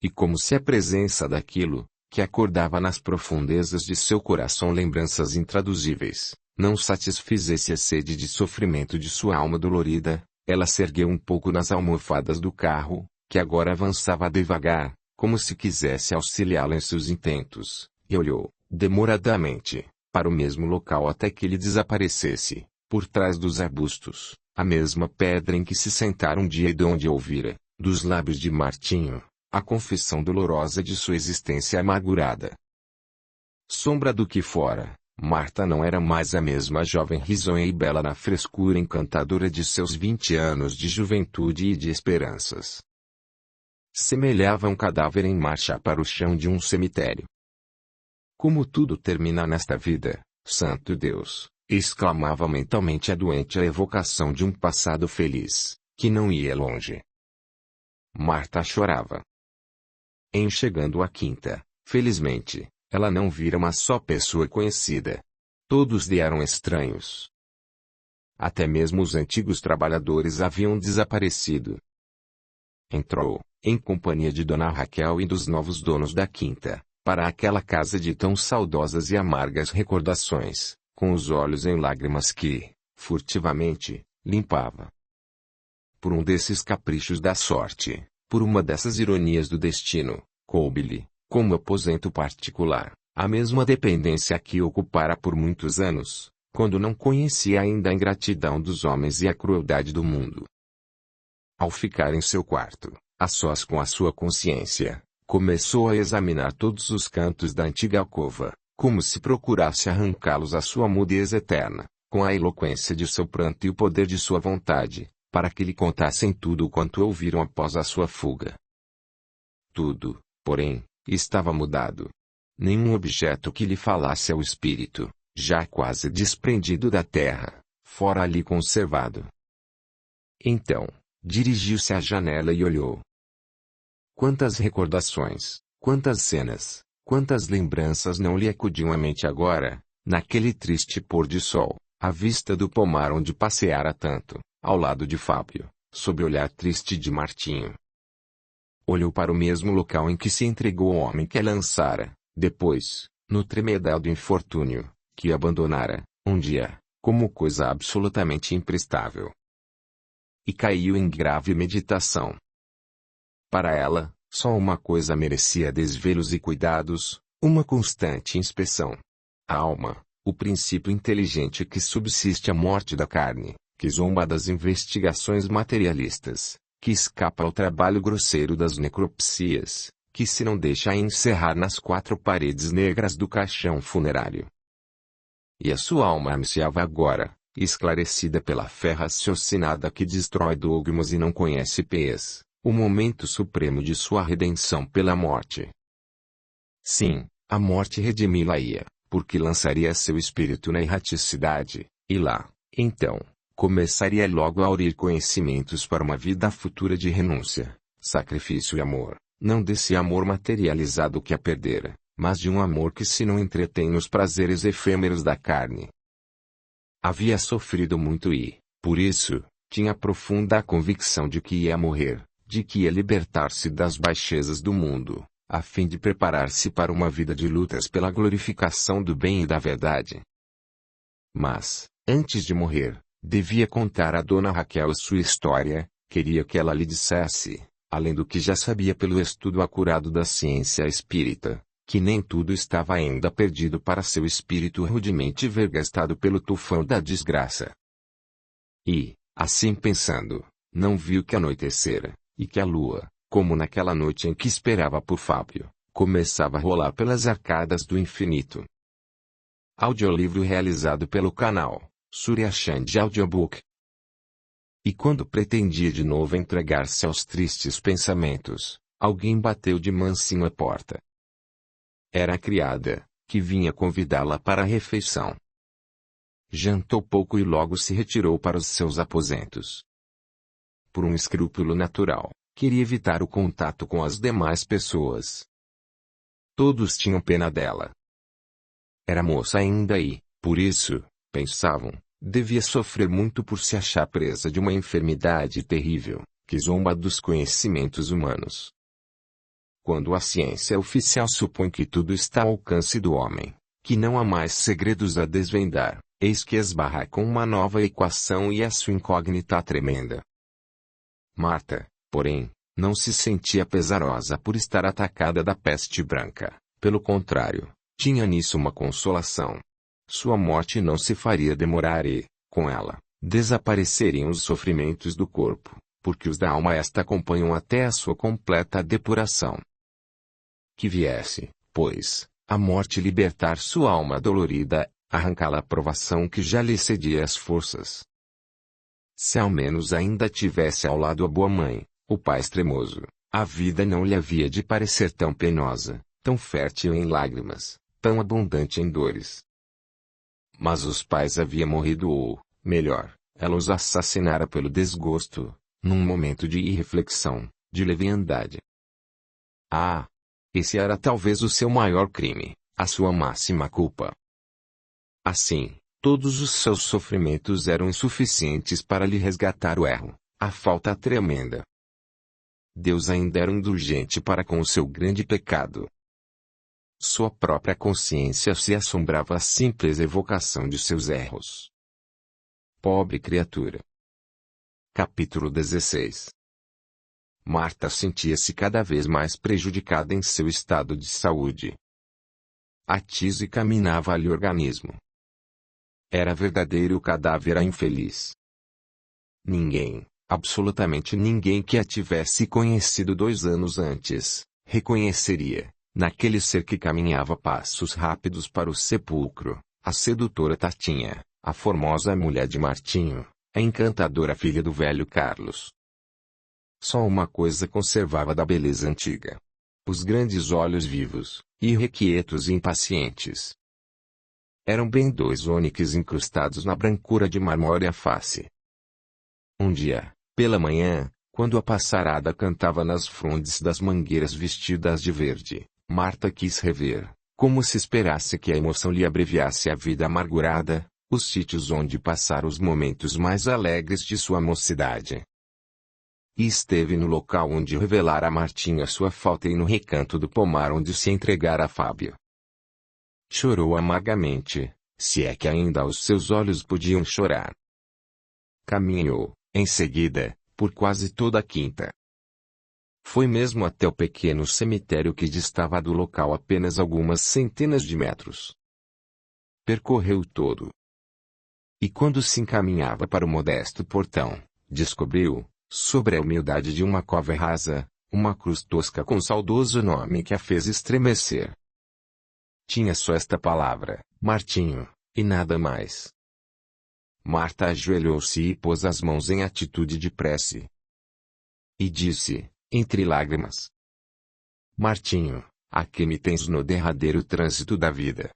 E como se a presença daquilo, que acordava nas profundezas de seu coração lembranças intraduzíveis, não satisfizesse a sede de sofrimento de sua alma dolorida, ela se ergueu um pouco nas almofadas do carro, que agora avançava devagar, como se quisesse auxiliá-la em seus intentos, e olhou, demoradamente, para o mesmo local até que ele desaparecesse, por trás dos arbustos, a mesma pedra em que se sentara um dia e de onde ouvira, dos lábios de Martinho, a confissão dolorosa de sua existência amargurada. Sombra do que fora, Marta não era mais a mesma jovem risonha e bela na frescura encantadora de seus 20 anos de juventude e de esperanças. Semelhava um cadáver em marcha para o chão de um cemitério. Como tudo termina nesta vida, santo Deus, exclamava mentalmente a doente a evocação de um passado feliz, que não ia longe. Marta chorava. Em chegando à quinta, felizmente, ela não vira uma só pessoa conhecida. Todos lhe eram estranhos. Até mesmo os antigos trabalhadores haviam desaparecido. Entrou, em companhia de Dona Raquel e dos novos donos da quinta, para aquela casa de tão saudosas e amargas recordações, com os olhos em lágrimas que, furtivamente, limpava. Por um desses caprichos da sorte, por uma dessas ironias do destino, coube-lhe, como aposento particular, a mesma dependência que ocupara por muitos anos, quando não conhecia ainda a ingratidão dos homens e a crueldade do mundo. Ao ficar em seu quarto, a sós com a sua consciência, começou a examinar todos os cantos da antiga alcova, como se procurasse arrancá-los à sua mudez eterna, com a eloquência de seu pranto e o poder de sua vontade, para que lhe contassem tudo o quanto ouviram após a sua fuga. Tudo, porém, estava mudado. Nenhum objeto que lhe falasse ao espírito, já quase desprendido da terra, fora ali conservado. Então, dirigiu-se à janela e olhou. Quantas recordações, quantas cenas, quantas lembranças não lhe acudiam à mente agora, naquele triste pôr de sol, à vista do pomar onde passeara tanto, ao lado de Fábio, sob o olhar triste de Martinho. Olhou para o mesmo local em que se entregou ao homem que a lançara, depois, no tremedal do infortúnio, que abandonara, um dia, como coisa absolutamente imprestável. E caiu em grave meditação. Para ela, só uma coisa merecia desvelos e cuidados, uma constante inspeção. A alma, o princípio inteligente que subsiste à morte da carne, que zomba das investigações materialistas, que escapa ao trabalho grosseiro das necropsias, que se não deixa encerrar nas quatro paredes negras do caixão funerário. E a sua alma ansiava agora, esclarecida pela fé raciocinada que destrói dogmas e não conhece pés, o momento supremo de sua redenção pela morte. Sim, a morte redimi-la-ia, porque lançaria seu espírito na erraticidade, e lá, então, começaria logo a aurir conhecimentos para uma vida futura de renúncia, sacrifício e amor, não desse amor materializado que a perdera, mas de um amor que se não entretém nos prazeres efêmeros da carne. Havia sofrido muito e, por isso, tinha profunda convicção de que ia morrer, de que ia libertar-se das baixezas do mundo, a fim de preparar-se para uma vida de lutas pela glorificação do bem e da verdade. Mas, antes de morrer, devia contar a Dona Raquel sua história, queria que ela lhe dissesse, além do que já sabia pelo estudo acurado da ciência espírita, que nem tudo estava ainda perdido para seu espírito rudemente vergastado pelo tufão da desgraça. E, assim pensando, não viu que anoitecera, e que a lua, como naquela noite em que esperava por Fábio, começava a rolar pelas arcadas do infinito. Audiolivro realizado pelo canal Surya Chand Audiobook. E quando pretendia de novo entregar-se aos tristes pensamentos, alguém bateu de mansinho à porta. Era a criada, que vinha convidá-la para a refeição. Jantou pouco e logo se retirou para os seus aposentos. Por um escrúpulo natural, queria evitar o contato com as demais pessoas. Todos tinham pena dela. Era moça ainda e, por isso, pensavam, devia sofrer muito por se achar presa de uma enfermidade terrível, que zomba dos conhecimentos humanos. Quando a ciência oficial supõe que tudo está ao alcance do homem, que não há mais segredos a desvendar, eis que esbarra com uma nova equação e a sua incógnita tremenda. Marta, porém, não se sentia pesarosa por estar atacada da peste branca, pelo contrário, tinha nisso uma consolação. Sua morte não se faria demorar e, com ela, desapareceriam os sofrimentos do corpo, porque os da alma esta acompanham até a sua completa depuração. Que viesse, pois, a morte libertar sua alma dolorida, arrancá-la a provação que já lhe cedia as forças. Se ao menos ainda tivesse ao lado a boa mãe, o pai extremoso, a vida não lhe havia de parecer tão penosa, tão fértil em lágrimas, tão abundante em dores. Mas os pais haviam morrido ou, melhor, ela os assassinara pelo desgosto, num momento de irreflexão, de leviandade. Ah! Esse era talvez o seu maior crime, a sua máxima culpa. Assim, todos os seus sofrimentos eram insuficientes para lhe resgatar o erro, a falta tremenda. Deus ainda era indulgente para com o seu grande pecado. Sua própria consciência se assombrava à simples evocação de seus erros. Pobre criatura. Capítulo 16. Marta sentia-se cada vez mais prejudicada em seu estado de saúde. A tise caminava-lhe o organismo. Era verdadeiro cadáver infeliz. Ninguém, absolutamente ninguém que a tivesse conhecido 2 anos antes, reconheceria, naquele ser que caminhava passos rápidos para o sepulcro, a sedutora Tatinha, a formosa mulher de Martinho, a encantadora filha do velho Carlos. Só uma coisa conservava da beleza antiga: os grandes olhos vivos, irrequietos e impacientes. Eram bem 2 ônix incrustados na brancura de marmórea face. Um dia, pela manhã, quando a passarada cantava nas frondes das mangueiras vestidas de verde, Marta quis rever, como se esperasse que a emoção lhe abreviasse a vida amargurada, os sítios onde passara os momentos mais alegres de sua mocidade. E esteve no local onde revelara a Martinha sua falta e no recanto do pomar onde se entregara a Fábio. Chorou amargamente, se é que ainda os seus olhos podiam chorar. Caminhou, em seguida, por quase toda a quinta. Foi mesmo até o pequeno cemitério que distava do local apenas algumas centenas de metros. Percorreu todo. E quando se encaminhava para o modesto portão, descobriu, sobre a humildade de uma cova rasa, uma cruz tosca com o saudoso nome que a fez estremecer. Tinha só esta palavra, Martinho, e nada mais. Marta ajoelhou-se e pôs as mãos em atitude de prece. E disse, entre lágrimas: Martinho, a que me tens no derradeiro trânsito da vida?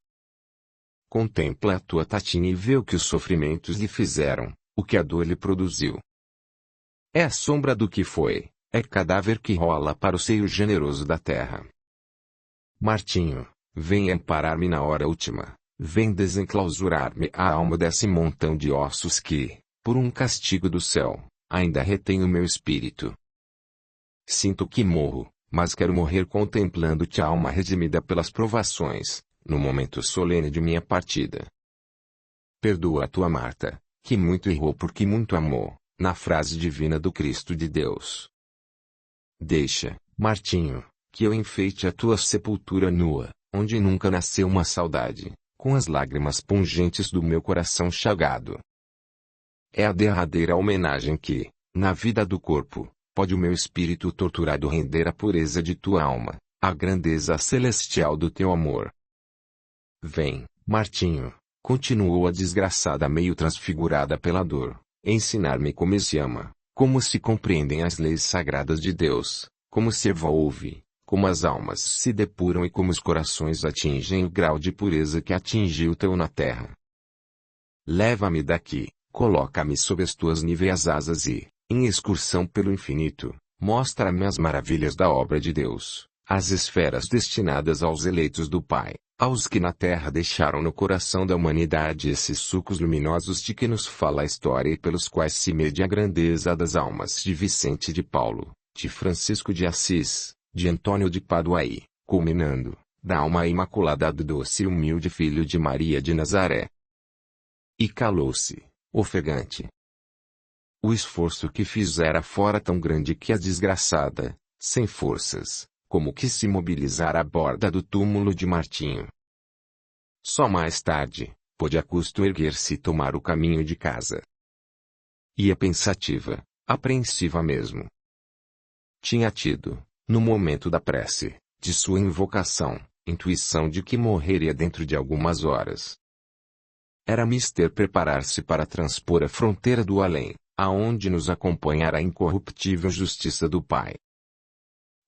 Contempla a tua Tatinha e vê o que os sofrimentos lhe fizeram, o que a dor lhe produziu. É a sombra do que foi, é cadáver que rola para o seio generoso da terra. Martinho, vem amparar-me na hora última, vem desenclausurar-me a alma desse montão de ossos que, por um castigo do céu, ainda retém o meu espírito. Sinto que morro, mas quero morrer contemplando-te, alma redimida pelas provações, no momento solene de minha partida. Perdoa a tua Marta, que muito errou porque muito amou, na frase divina do Cristo de Deus. Deixa, Martinho, que eu enfeite a tua sepultura nua, onde nunca nasceu uma saudade, com as lágrimas pungentes do meu coração chagado. É a derradeira homenagem que, na vida do corpo, pode o meu espírito torturado render à pureza de tua alma, à grandeza celestial do teu amor. Vem, Martinho, continuou a desgraçada meio transfigurada pela dor, ensinar-me como se ama, como se compreendem as leis sagradas de Deus, como se evolve, como as almas se depuram e como os corações atingem o grau de pureza que atingiu o teu na terra. Leva-me daqui, coloca-me sob as tuas níveas asas e, em excursão pelo infinito, mostra-me as maravilhas da obra de Deus, as esferas destinadas aos eleitos do Pai, aos que na terra deixaram no coração da humanidade esses sucos luminosos de que nos fala a história e pelos quais se mede a grandeza das almas de Vicente de Paulo, de Francisco de Assis, de Antônio de Paduaí, culminando, da alma imaculada do doce e humilde filho de Maria de Nazaré. E calou-se, ofegante. O esforço que fizera fora tão grande que a desgraçada, sem forças, como que se mobilizar à borda do túmulo de Martinho. Só mais tarde, pôde a custo erguer-se e tomar o caminho de casa. Ia pensativa, apreensiva mesmo. Tinha tido, no momento da prece, de sua invocação, intuição de que morreria dentro de algumas horas. Era mister preparar-se para transpor a fronteira do além, aonde nos acompanhara a incorruptível justiça do Pai.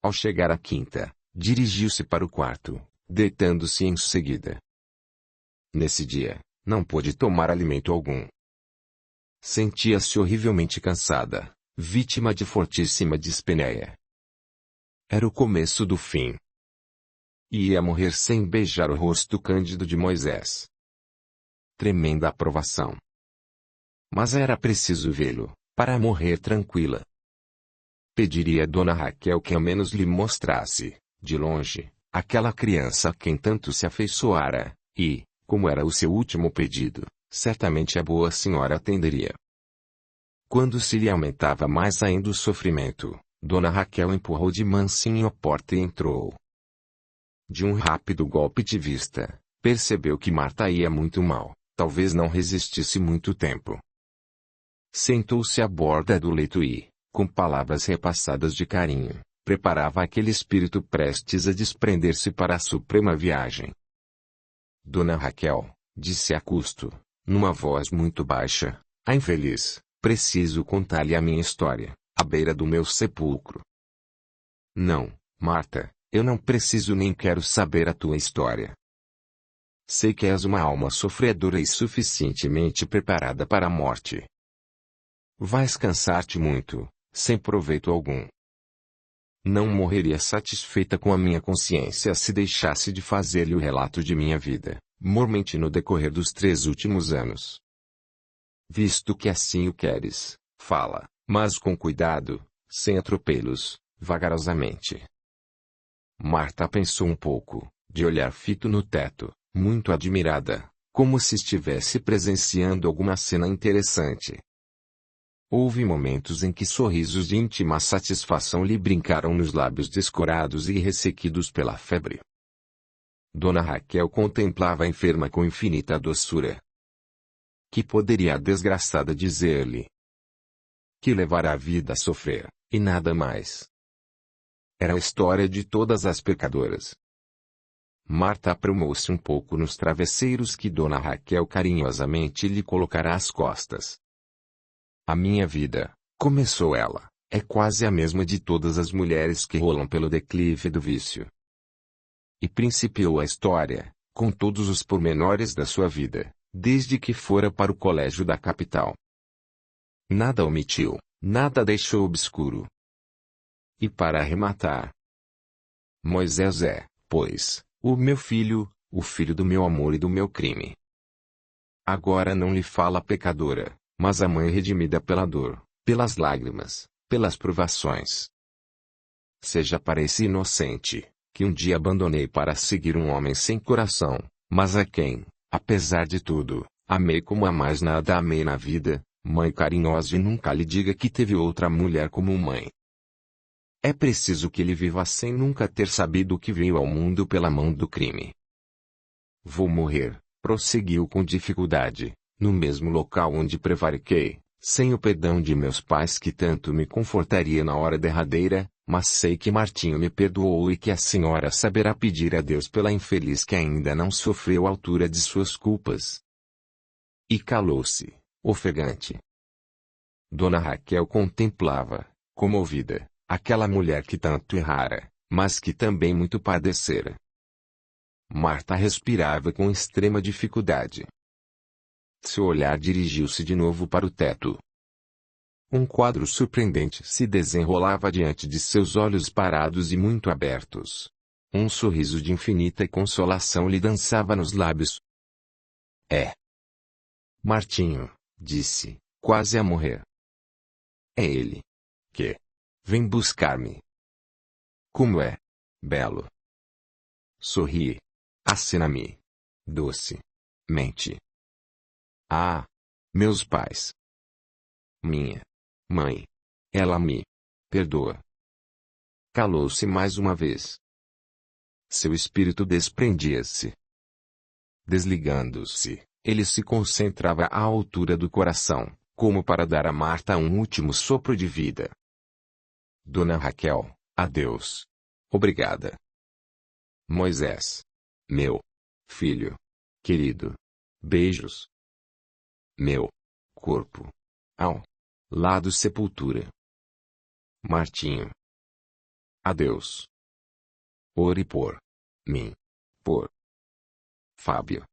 Ao chegar à quinta, dirigiu-se para o quarto, deitando-se em seguida. Nesse dia, não pôde tomar alimento algum. Sentia-se horrivelmente cansada, vítima de fortíssima dispneia. Era o começo do fim. e ia morrer sem beijar o rosto cândido de Moisés. Tremenda aprovação. Mas era preciso vê-lo, para morrer tranquila. Pediria a Dona Raquel que ao menos lhe mostrasse, de longe, aquela criança a quem tanto se afeiçoara, e, como era o seu último pedido, certamente a boa senhora atenderia. Quando se lhe aumentava mais ainda o sofrimento, Dona Raquel empurrou de mansinho a porta e entrou. De um rápido golpe de vista, percebeu que Marta ia muito mal, talvez não resistisse muito tempo. Sentou-se à borda do leito e, com palavras repassadas de carinho, preparava aquele espírito prestes a desprender-se para a suprema viagem. Dona Raquel, disse a custo, numa voz muito baixa, a infeliz, preciso contar-lhe a minha história, à beira do meu sepulcro. Não, Marta, eu não preciso nem quero saber a tua história. Sei que és uma alma sofredora e suficientemente preparada para a morte. Vais cansar-te muito, sem proveito algum. Não morreria satisfeita com a minha consciência se deixasse de fazer-lhe o relato de minha vida, mormente no decorrer dos 3 últimos anos. Visto que assim o queres, fala, mas com cuidado, sem atropelos, vagarosamente. Marta pensou um pouco, de olhar fito no teto, muito admirada, como se estivesse presenciando alguma cena interessante. Houve momentos em que sorrisos de íntima satisfação lhe brincaram nos lábios descorados e ressequidos pela febre. Dona Raquel contemplava a enferma com infinita doçura. Que poderia a desgraçada dizer-lhe? Que levara a vida a sofrer, e nada mais. Era a história de todas as pecadoras. Marta aprumou-se um pouco nos travesseiros que Dona Raquel carinhosamente lhe colocara às costas. A minha vida, começou ela, é quase a mesma de todas as mulheres que rolam pelo declive do vício. E principiou a história, com todos os pormenores da sua vida, desde que fora para o colégio da capital. Nada omitiu, nada deixou obscuro. E para arrematar, Moisés é, pois, o meu filho, o filho do meu amor e do meu crime. Agora não lhe fala pecadora, mas a mãe redimida pela dor, pelas lágrimas, pelas provações. Seja para esse inocente, que um dia abandonei para seguir um homem sem coração, mas a quem, apesar de tudo, amei como a mais nada amei na vida, mãe carinhosa, e nunca lhe diga que teve outra mulher como mãe. É preciso que ele viva sem nunca ter sabido que veio ao mundo pela mão do crime. Vou morrer, prosseguiu com dificuldade, no mesmo local onde prevariquei, sem o perdão de meus pais que tanto me confortaria na hora derradeira, mas sei que Martinho me perdoou e que a senhora saberá pedir a Deus pela infeliz que ainda não sofreu a altura de suas culpas. E calou-se, ofegante. Dona Raquel contemplava, comovida, aquela mulher que tanto errara, mas que também muito padecera. Marta respirava com extrema dificuldade. Seu olhar dirigiu-se de novo para o teto. Um quadro surpreendente se desenrolava diante de seus olhos parados e muito abertos. Um sorriso de infinita consolação lhe dançava nos lábios. É. Martinho, disse, quase a morrer. É ele. Que vem buscar-me. Como é belo. Sorri. Acena-me. Doce. Mente. Ah, meus pais. Minha mãe. Ela me perdoa. Calou-se mais uma vez. Seu espírito desprendia-se. Desligando-se, ele se concentrava à altura do coração, como para dar a Marta um último sopro de vida. Dona Raquel, adeus. Obrigada. Moisés. Meu filho querido. Beijos. Meu corpo. Ao lado sepultura. Martinho. Adeus. Ore por mim. Por Fábio.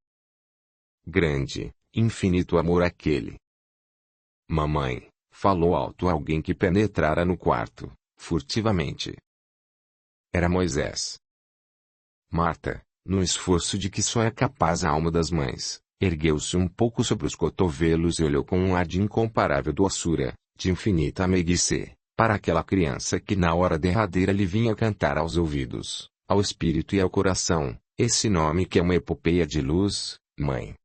Grande, infinito amor aquele. Mamãe, falou alto alguém que penetrara no quarto, furtivamente. Era Moisés. Marta, no esforço de que só é capaz a alma das mães, ergueu-se um pouco sobre os cotovelos e olhou com um ar de incomparável doçura, de infinita meiguice, para aquela criança que na hora derradeira lhe vinha cantar aos ouvidos, ao espírito e ao coração, esse nome que é uma epopeia de luz, mãe.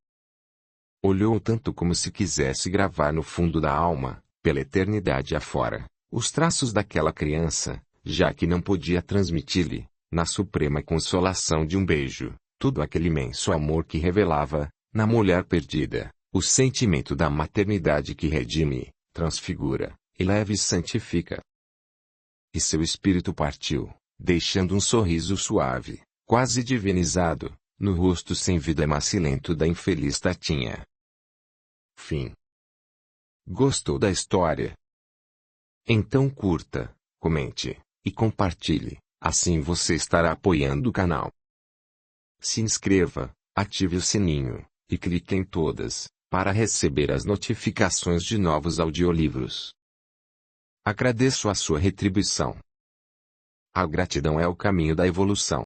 Olhou tanto como se quisesse gravar no fundo da alma, pela eternidade afora, os traços daquela criança, já que não podia transmitir-lhe, na suprema consolação de um beijo, todo aquele imenso amor que revelava, na mulher perdida, o sentimento da maternidade que redime, transfigura, eleva e santifica. E seu espírito partiu, deixando um sorriso suave, quase divinizado, no rosto sem vida e macilento da infeliz Tatinha. Fim. Gostou da história? Então curta, comente e compartilhe, assim você estará apoiando o canal. Se inscreva, ative o sininho e clique em todas, para receber as notificações de novos audiolivros. Agradeço a sua retribuição. A gratidão é o caminho da evolução.